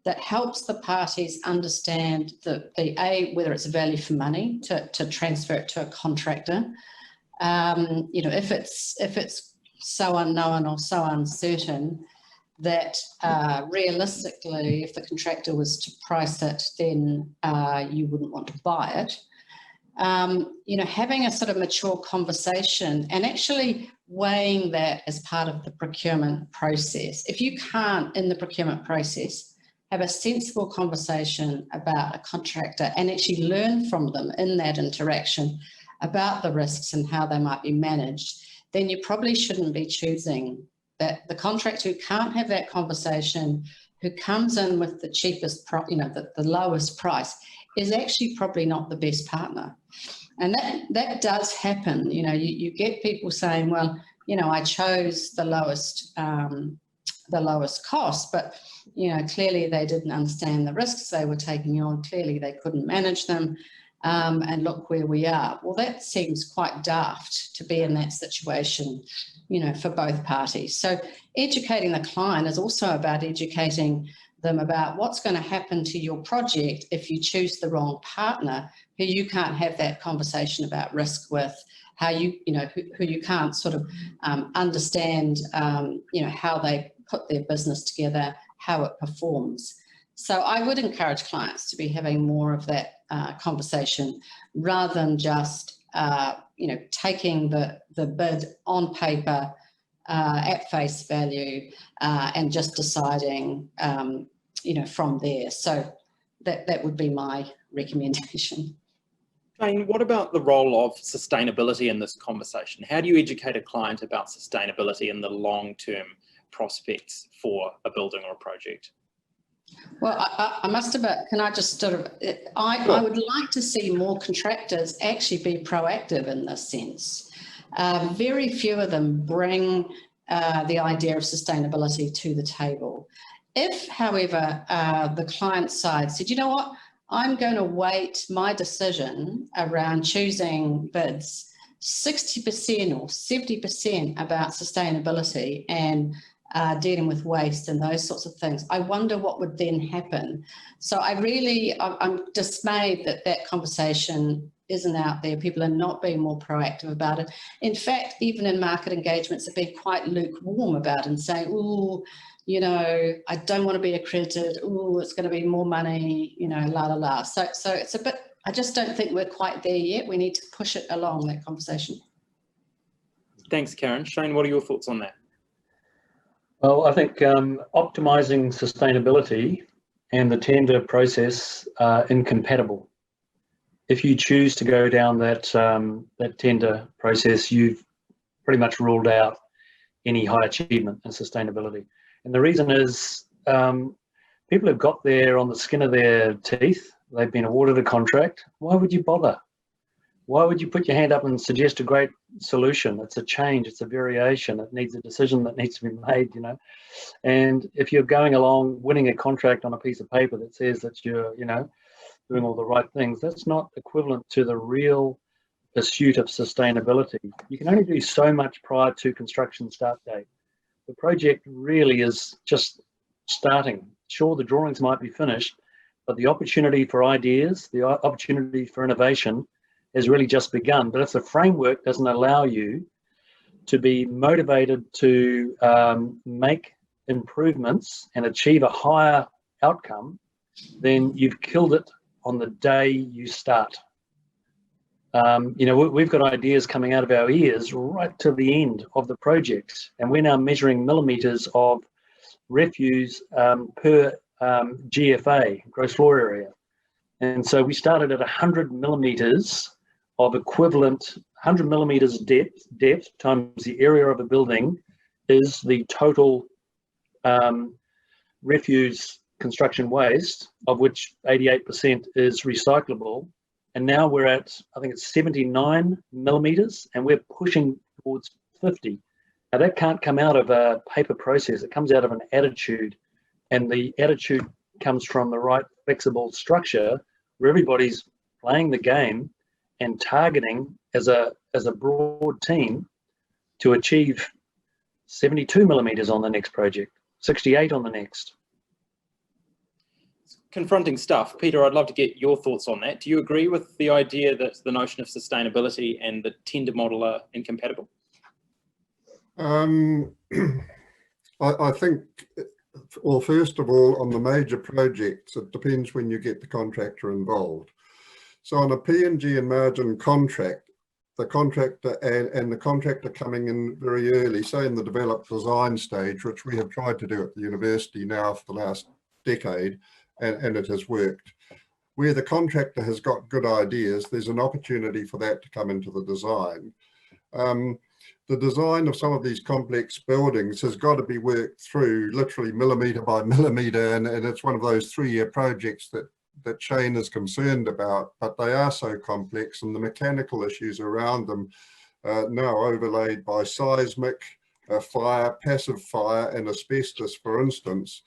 that helps the parties understand whether it's value for money to transfer it to a contractor? If it's so unknown or so uncertain that realistically, if the contractor was to price it, then you wouldn't want to buy it. Having a sort of mature conversation and actually weighing that as part of the procurement process. If you can't, in the procurement process, have a sensible conversation about a contractor and actually learn from them in that interaction about the risks and how they might be managed, then you probably shouldn't be choosing that. The contractor who can't have that conversation, who comes in with the cheapest, the lowest price, is actually probably not the best partner. And that does happen. You get people saying, well, I chose the lowest cost, but clearly they didn't understand the risks they were taking on. Clearly they couldn't manage them, and look where we are. Well, that seems quite daft to be in that situation, for both parties. So educating the client is also about educating them about what's going to happen to your project if you choose the wrong partner who you can't have that conversation about risk with, how who you can't sort of understand, how they put their business together, how it performs. So I would encourage clients to be having more of that conversation rather than just, taking the bid on paper at face value and just deciding, from there. So that would be my recommendation. Jane, what about the role of sustainability in this conversation? How do you educate a client about sustainability and the long-term prospects for a building or a project? Well, I must admit, can I just sort of, I would like to see more contractors actually be proactive in this sense. Very few of them bring the idea of sustainability to the table. If, however, the client side said, you know what, I'm going to weight my decision around choosing bids 60% or 70% about sustainability and dealing with waste and those sorts of things, I wonder what would then happen. So I'm dismayed that that conversation isn't out there. People are not being more proactive about it. In fact, even in market engagements, they've been quite lukewarm about it and saying, oh, I don't want to be accredited. Oh, it's going to be more money, la, la, la. So it's a bit, I just don't think we're quite there yet. We need to push it along, that conversation. Thanks, Karen. Shane, what are your thoughts on that? Well, I think optimising sustainability and the tender process are incompatible. If you choose to go down that tender process, you've pretty much ruled out any high achievement in sustainability. And the reason is people have got there on the skin of their teeth. They've been awarded a contract. Why would you bother? Why would you put your hand up and suggest a great solution? It's a change, it's a variation, it needs a decision that needs to be made, And if you're going along winning a contract on a piece of paper that says that you're, doing all the right things, that's not equivalent to the real pursuit of sustainability. You can only do so much prior to construction start date. The project really is just starting. Sure, the drawings might be finished, but the opportunity for ideas, the opportunity for innovation has really just begun. But if the framework doesn't allow you to be motivated to make improvements and achieve a higher outcome, then you've killed it on the day you start. We've got ideas coming out of our ears right to the end of the project, and we're now measuring millimetres of refuse per GFA, gross floor area. And so we started at 100 millimetres of equivalent, 100 millimetres depth times the area of a building is the total refuse construction waste, of which 88% is recyclable. And now we're at, I think it's 79 millimetres, and we're pushing towards 50. Now that can't come out of a paper process, it comes out of an attitude, and the attitude comes from the right flexible structure where everybody's playing the game and targeting as a broad team to achieve 72 millimetres on the next project, 68 on the next. Confronting stuff. Peter, I'd love to get your thoughts on that. Do you agree with the idea that the notion of sustainability and the tender model are incompatible? I think, well, first of all, on the major projects, it depends when you get the contractor involved. So on a P&G and margin contract, the contractor and the contractor coming in very early, say in the develop design stage, which we have tried to do at the university now for the last decade, and it has worked. Where the contractor has got good ideas, there's an opportunity for that to come into the design. The design of some of these complex buildings has got to be worked through literally millimetre by millimetre, and it's one of those 3-year projects that Shane is concerned about, but they are so complex, and the mechanical issues around them now overlaid by seismic, fire, passive fire, and asbestos, for instance,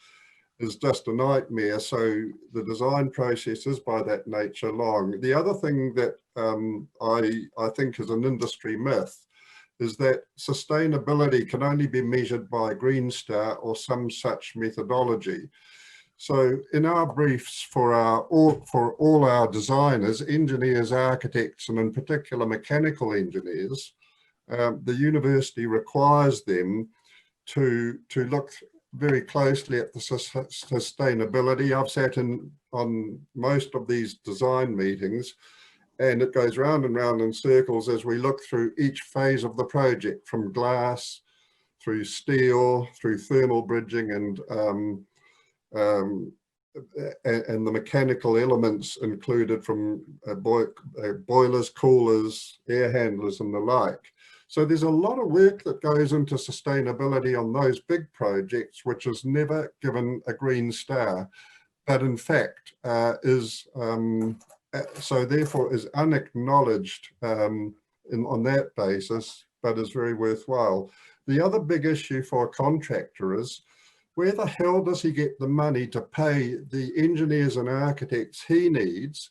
is just a nightmare. So the design process is by that nature long. The other thing that I think is an industry myth is that sustainability can only be measured by Green Star or some such methodology. So in our briefs for all our designers, engineers, architects, and in particular mechanical engineers, the university requires them to look very closely at the sustainability. I've sat on most of these design meetings, and it goes round and round in circles as we look through each phase of the project, from glass through steel, through thermal bridging, and the mechanical elements included from boilers, coolers, air handlers, and the like. So there's a lot of work that goes into sustainability on those big projects, which is never given a Green Star, but in fact so therefore is unacknowledged on that basis, but is very worthwhile. The other big issue for a contractor is, where the hell does he get the money to pay the engineers and architects he needs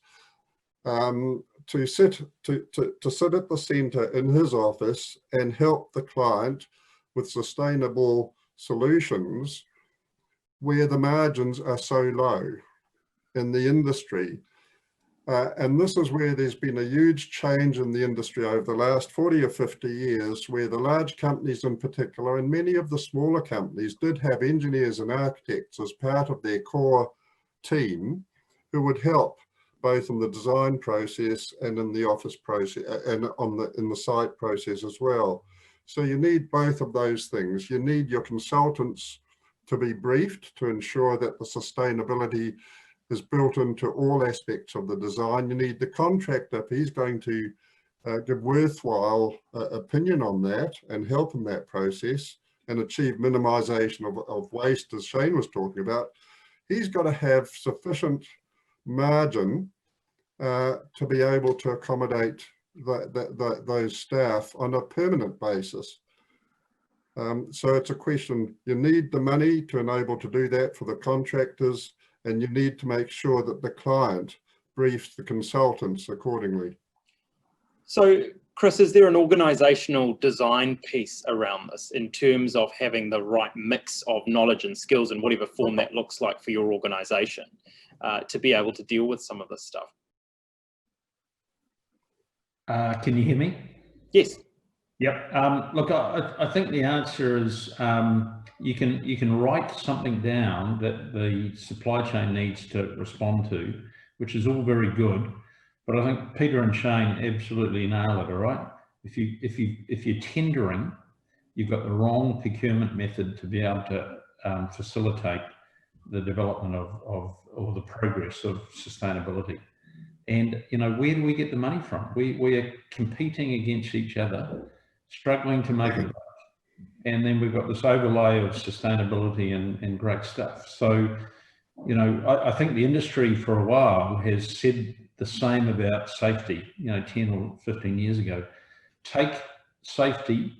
to sit at the centre in his office and help the client with sustainable solutions where the margins are so low in the industry? And this is where there's been a huge change in the industry over the last 40 or 50 years, where the large companies in particular, and many of the smaller companies, did have engineers and architects as part of their core team who would help both in the design process and in the office process and in the site process as well. So you need both of those things. You need your consultants to be briefed to ensure that the sustainability is built into all aspects of the design. You need the contractor, if he's going to give worthwhile opinion on that and help in that process and achieve minimisation of waste, as Shane was talking about, he's got to have sufficient margin to be able to accommodate those staff on a permanent basis. So it's a question, you need the money to enable to do that for the contractors, and you need to make sure that the client briefs the consultants accordingly. So, Chris, is there an organisational design piece around this in terms of having the right mix of knowledge and skills in whatever form that looks like for your organisation to be able to deal with some of this stuff? Can you hear me? Yes. Yep. Look, I think the answer is you can write something down that the supply chain needs to respond to, which is all very good. But I think Peter and Shane absolutely nail it. All right. If you're tendering, you've got the wrong procurement method to be able to facilitate the development of or the progress of sustainability. And where do we get the money from? We are competing against each other, struggling to make it. And then we've got this overlay of sustainability and great stuff. So, I think the industry for a while has said the same about safety, 10 or 15 years ago. Take safety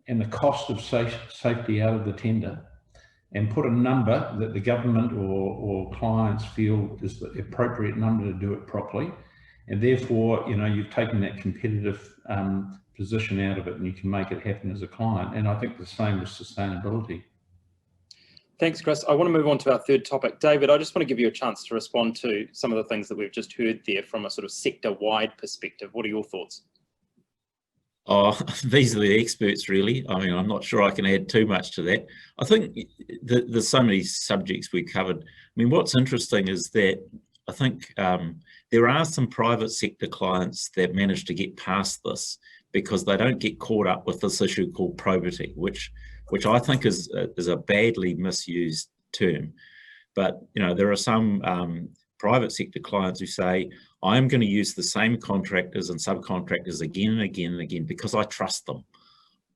and the cost of safety out of the tender and put a number that the government or clients feel is the appropriate number to do it properly. And therefore, you've taken that competitive position out of it and you can make it happen as a client. And I think the same with sustainability. Thanks, Chris. I want to move on to our third topic. David, I just want to give you a chance to respond to some of the things that we've just heard there from a sort of sector-wide perspective. What are your thoughts? Oh, these are the experts, really. I mean, I'm not sure I can add too much to that. I think there's so many subjects we covered. I mean, what's interesting is that I think there are some private sector clients that manage to get past this because they don't get caught up with this issue called probity, which I think is a badly misused term. But, you know, there are some private sector clients who say, I'm going to use the same contractors and subcontractors again and again and again because I trust them.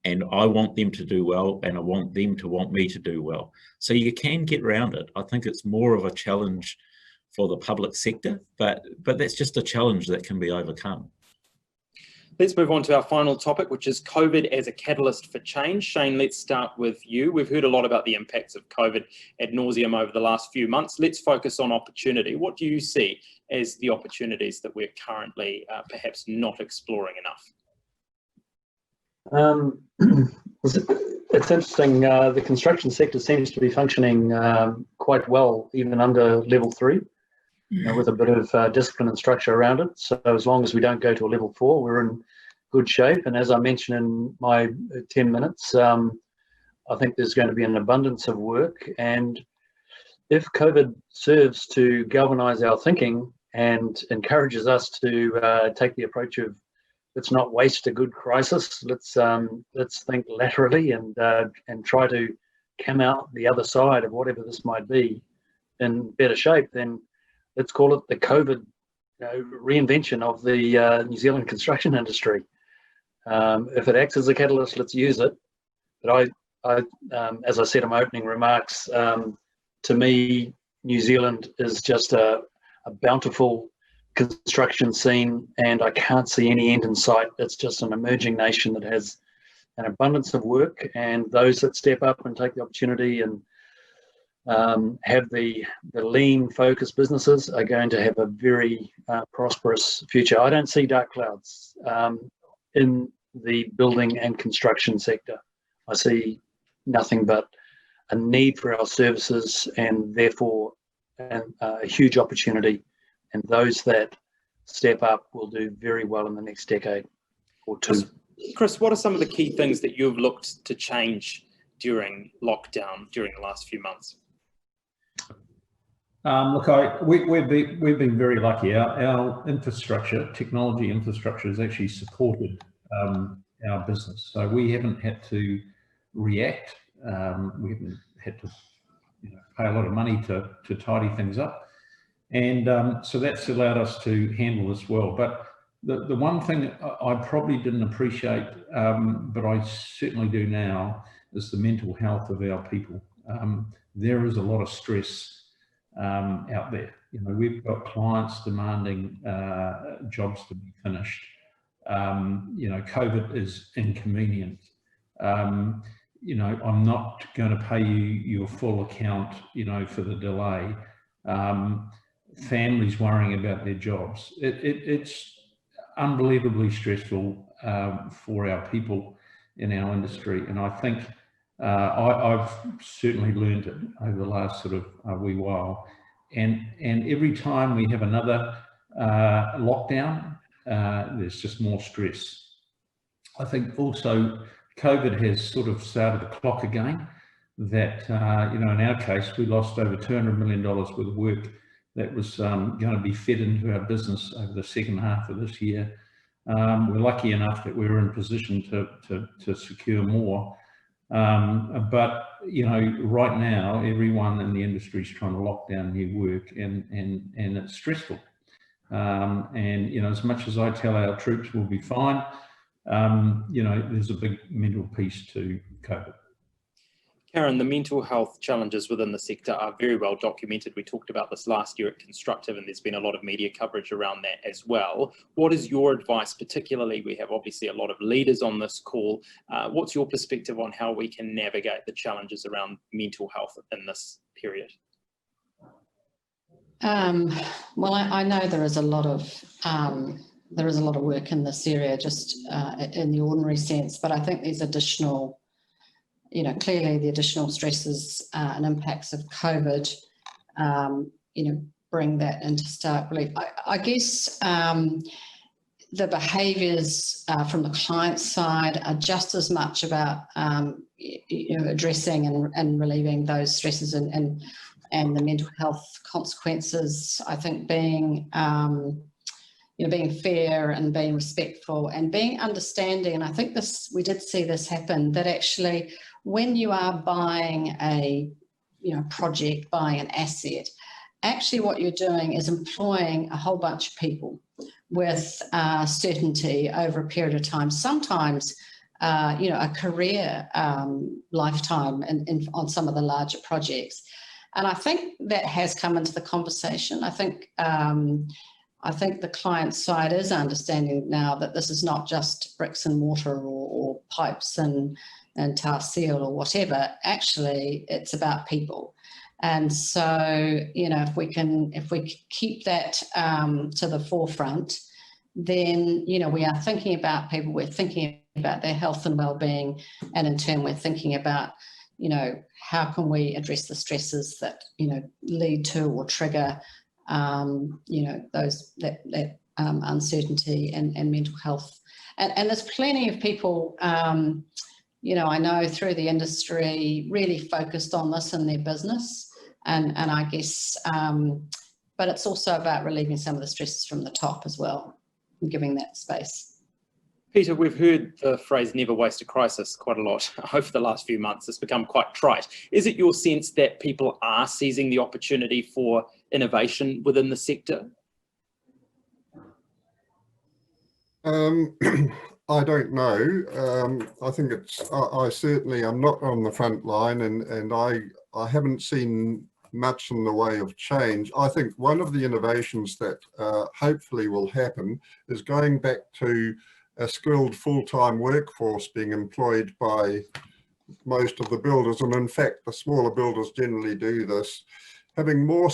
And I want them to do well, and I want them to want me to do well. So you can get around it. I think it's more of a challenge for the public sector, but that's just a challenge that can be overcome. Let's move on to our final topic, which is COVID as a catalyst for change. Shane, let's start with you. We've heard a lot about the impacts of COVID ad nauseum over the last few months. Let's focus on opportunity. What do you see as the opportunities that we're currently perhaps not exploring enough? It's interesting. The construction sector seems to be functioning quite well, even under level 3, with a bit of discipline and structure around it. So as long as we don't go to a level 4, we're in good shape. And as I mentioned in my 10 minutes, I think there's going to be an abundance of work. And if COVID serves to galvanize our thinking and encourages us to take the approach of, let's not waste a good crisis. Let's think laterally and try to come out the other side of whatever this might be in better shape. Then let's call it the COVID reinvention of the New Zealand construction industry. If it acts as a catalyst, let's use it. But I as I said in my opening remarks, to me, New Zealand is just a bountiful construction scene, and I can't see any end in sight. It's just an emerging nation that has an abundance of work, and those that step up and take the opportunity and have the lean focused businesses are going to have a very prosperous future. I don't see dark clouds in the building and construction sector. I see nothing but a need for our services, and therefore a huge opportunity. And those that step up will do very well in the next decade or two. Chris, what are some of the key things that you've looked to change during lockdown during the last few months? Look, we've been very lucky. Our infrastructure, technology infrastructure, has actually supported our business. So we haven't had to react. We haven't had to pay a lot of money to tidy things up. And so that's allowed us to handle this well. But the one thing I probably didn't appreciate, but I certainly do now, is the mental health of our people. There is a lot of stress out there. We've got clients demanding jobs to be finished. COVID is inconvenient. I'm not going to pay you your full account, for the delay. Families worrying about their jobs. It's unbelievably stressful for our people in our industry, and I think I've certainly learned it over the last sort of wee while. And every time we have another lockdown, there's just more stress. I think also COVID has sort of started the clock again. That in our case, we lost over $200 million worth of work that was going to be fed into our business over the second half of this year. We're lucky enough that we're in position to secure more. But right now, everyone in the industry is trying to lock down new work, and it's stressful. And as much as I tell our troops we'll be fine, there's a big mental piece to COVID. Karen, the mental health challenges within the sector are very well documented. We talked about this last year at Constructive, and there's been a lot of media coverage around that as well. What is your advice, particularly, we have obviously a lot of leaders on this call. What's your perspective on how we can navigate the challenges around mental health in this period? Well, I know there is a lot of work in this area, just in the ordinary sense, but I think there's additional, clearly the additional stresses and impacts of COVID, bring that into stark relief. I guess the behaviours from the client side are just as much about addressing and relieving those stresses and the mental health consequences. I think being being fair and being respectful and being understanding. And I think we did see this happen, that actually when you are buying a project, buying an asset. Actually, what you're doing is employing a whole bunch of people with certainty over a period of time, sometimes, a career lifetime on some of the larger projects. And I think that has come into the conversation. I think the client side is understanding now that this is not just bricks and mortar or pipes and tar seal or whatever. Actually, it's about people. And so, if we keep that to the forefront, then, we are thinking about people, we're thinking about their health and well-being, and in turn, we're thinking about, how can we address the stresses that, lead to or trigger, that uncertainty and mental health. And there's plenty of people, I know through the industry really focused on this in their business. And I guess, but it's also about relieving some of the stresses from the top as well, and giving that space. Peter, we've heard the phrase never waste a crisis quite a lot over the last few months. It's become quite trite. Is it your sense that people are seizing the opportunity for innovation within the sector? I don't know. I think I certainly am not on the front line, and I haven't seen much in the way of change. I think one of the innovations that hopefully will happen is going back to a skilled full-time workforce being employed by most of the builders. And in fact, the smaller builders generally do this, having more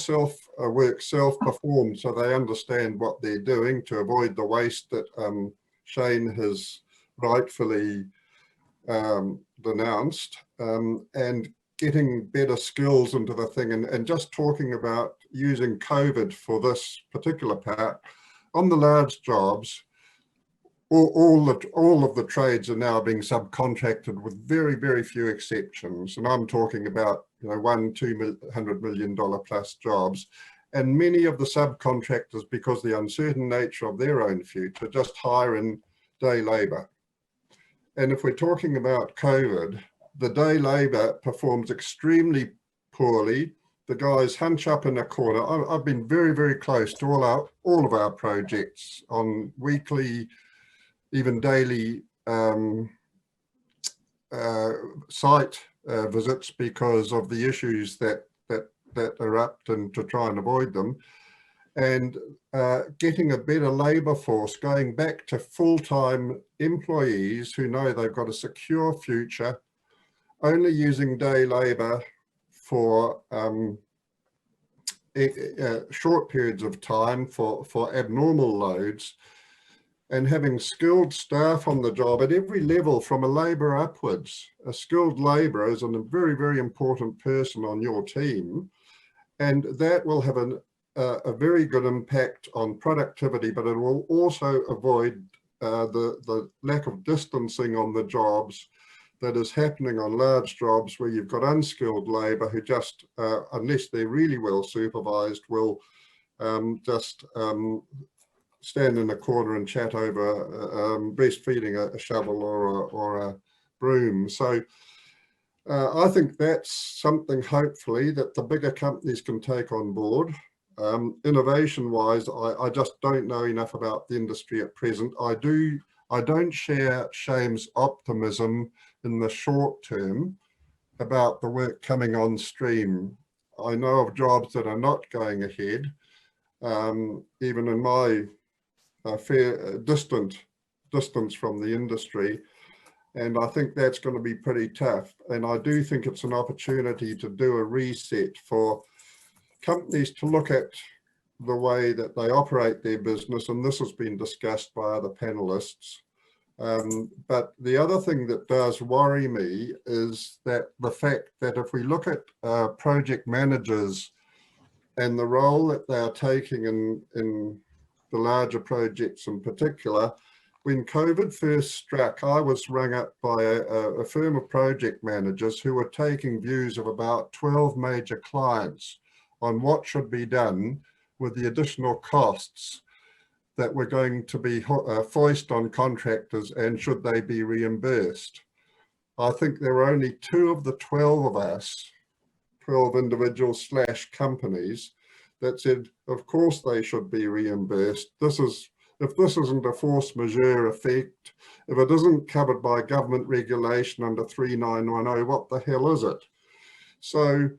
work self-performed so they understand what they're doing to avoid the waste that Shane has rightfully denounced, and getting better skills into the thing. And just talking about using COVID for this particular part, on the large jobs, all of the trades are now being subcontracted with very, very few exceptions. And I'm talking about, $1-200 million plus jobs. And many of the subcontractors, because the uncertain nature of their own future, just hire in day labour. And if we're talking about COVID, the day labour performs extremely poorly. The guys hunch up in a corner. I've been very, very close to all of our projects on weekly, even daily site visits because of the issues that erupt, and to try and avoid them. And getting a better labour force, going back to full-time employees who know they've got a secure future, only using day labour for short periods of time for abnormal loads, and having skilled staff on the job at every level from a labourer upwards. A skilled labourer is a very, very important person on your team, and that will have a very good impact on productivity, but it will also avoid the lack of distancing on the jobs that is happening on large jobs where you've got unskilled labour who just, unless they're really well supervised, will just stand in a corner and chat over breastfeeding a shovel or a broom. So I think that's something, hopefully, that the bigger companies can take on board. Innovation wise, I just don't know enough about the industry at present. I don't share Shane's optimism in the short term about the work coming on stream. I know of jobs that are not going ahead, even in my fair distance from the industry, and I think that's going to be pretty tough. And I do think it's an opportunity to do a reset for companies to look at the way that they operate their business, and this has been discussed by other panellists. But the other thing that does worry me is that the fact that if we look at project managers and the role that they are taking in the larger projects in particular, when COVID first struck, I was rung up by a firm of project managers who were taking views of about 12 major clients on what should be done with the additional costs that were going to be foisted on contractors, and should they be reimbursed. I think there were only 2 of the 12 of us 12 individuals / companies that said, of course they should be reimbursed. If this isn't a force majeure effect, if it isn't covered by government regulation under 3910, what the hell is it? So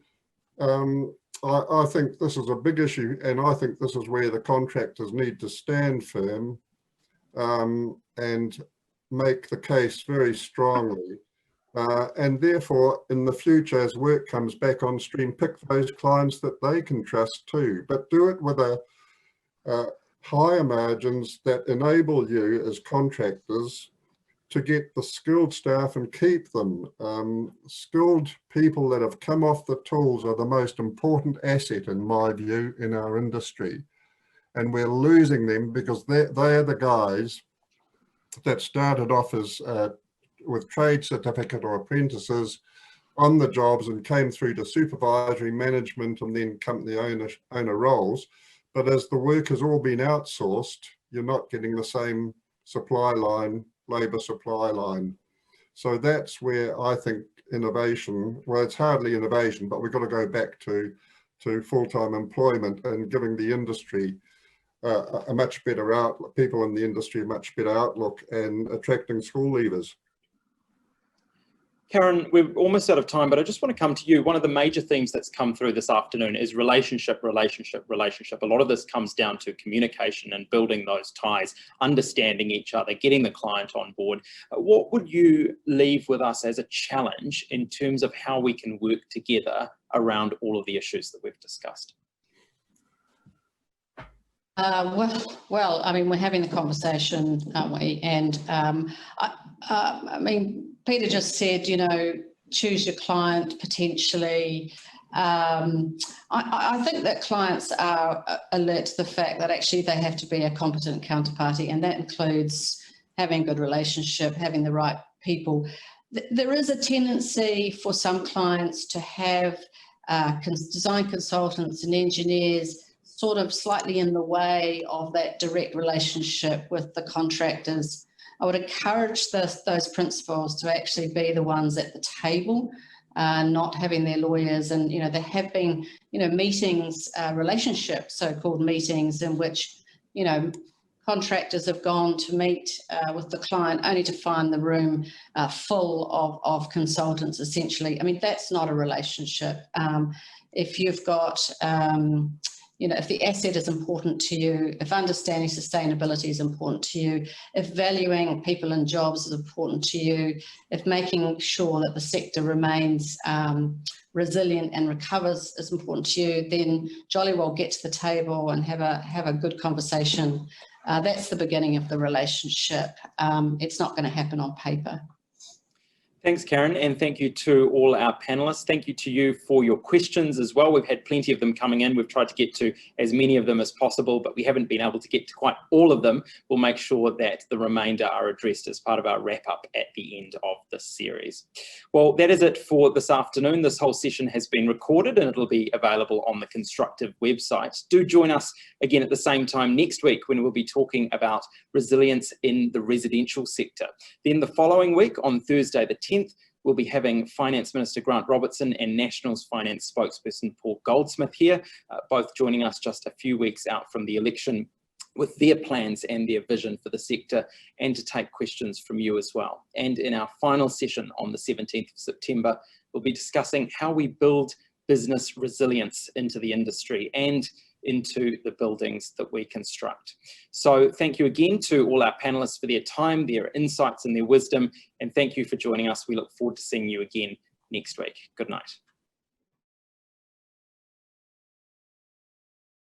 I think this is a big issue, and I think this is where the contractors need to stand firm and make the case very strongly. And therefore, in the future, as work comes back on stream, pick those clients that they can trust too, but do it with higher margins that enable you as contractors to get the skilled staff and keep them. Skilled people that have come off the tools are the most important asset, in my view, in our industry. And we're losing them because they're the guys that started off as with trade certificate or apprentices on the jobs and came through to supervisory management and then company owner roles. But as the work has all been outsourced, you're not getting the same supply line, labour supply line. So that's where I think innovation, well, it's hardly innovation, but we've got to go back to full-time employment and giving the industry a much better outlook, people in the industry a much better outlook, and attracting school leavers. Karen, we're almost out of time, but I just want to come to you. One of the major themes that's come through this afternoon is relationship, relationship, relationship. A lot of this comes down to communication and building those ties, understanding each other, getting the client on board. What would you leave with us as a challenge in terms of how we can work together around all of the issues that we've discussed? Well, I mean, we're having the conversation, aren't we? And I mean, Peter just said, you know, choose your client potentially. I think that clients are alert to the fact that actually they have to be a competent counterparty, and that includes having a good relationship, having the right people. There is a tendency for some clients to have design consultants and engineers sort of slightly in the way of that direct relationship with the contractors. I would encourage those principals to actually be the ones at the table, not having their lawyers. And, you know, there have been, you know, meetings, relationships, so-called meetings, in which, you know, contractors have gone to meet with the client only to find the room full of consultants, essentially. I mean, that's not a relationship. If you've got you know, if the asset is important to you, if understanding sustainability is important to you, if valuing people and jobs is important to you, if making sure that the sector remains resilient and recovers is important to you, then jolly well get to the table and have a good conversation. That's the beginning of the relationship. It's not going to happen on paper. Thanks, Karen, and thank you to all our panellists. Thank you to you for your questions as well. We've had plenty of them coming in. We've tried to get to as many of them as possible, but we haven't been able to get to quite all of them. We'll make sure that the remainder are addressed as part of our wrap-up at the end of this series. Well, that is it for this afternoon. This whole session has been recorded and it'll be available on the Constructive website. Do join us again at the same time next week when we'll be talking about resilience in the residential sector. Then the following week, on Thursday the 10th, we'll be having Finance Minister Grant Robertson and Nationals Finance spokesperson Paul Goldsmith here, both joining us just a few weeks out from the election with their plans and their vision for the sector, and to take questions from you as well. And in our final session on the 17th of September, we'll be discussing how we build business resilience into the industry and into the buildings that we construct. So thank you again to all our panellists for their time, their insights and their wisdom, and thank you for joining us. We look forward to seeing you again next week. Good night.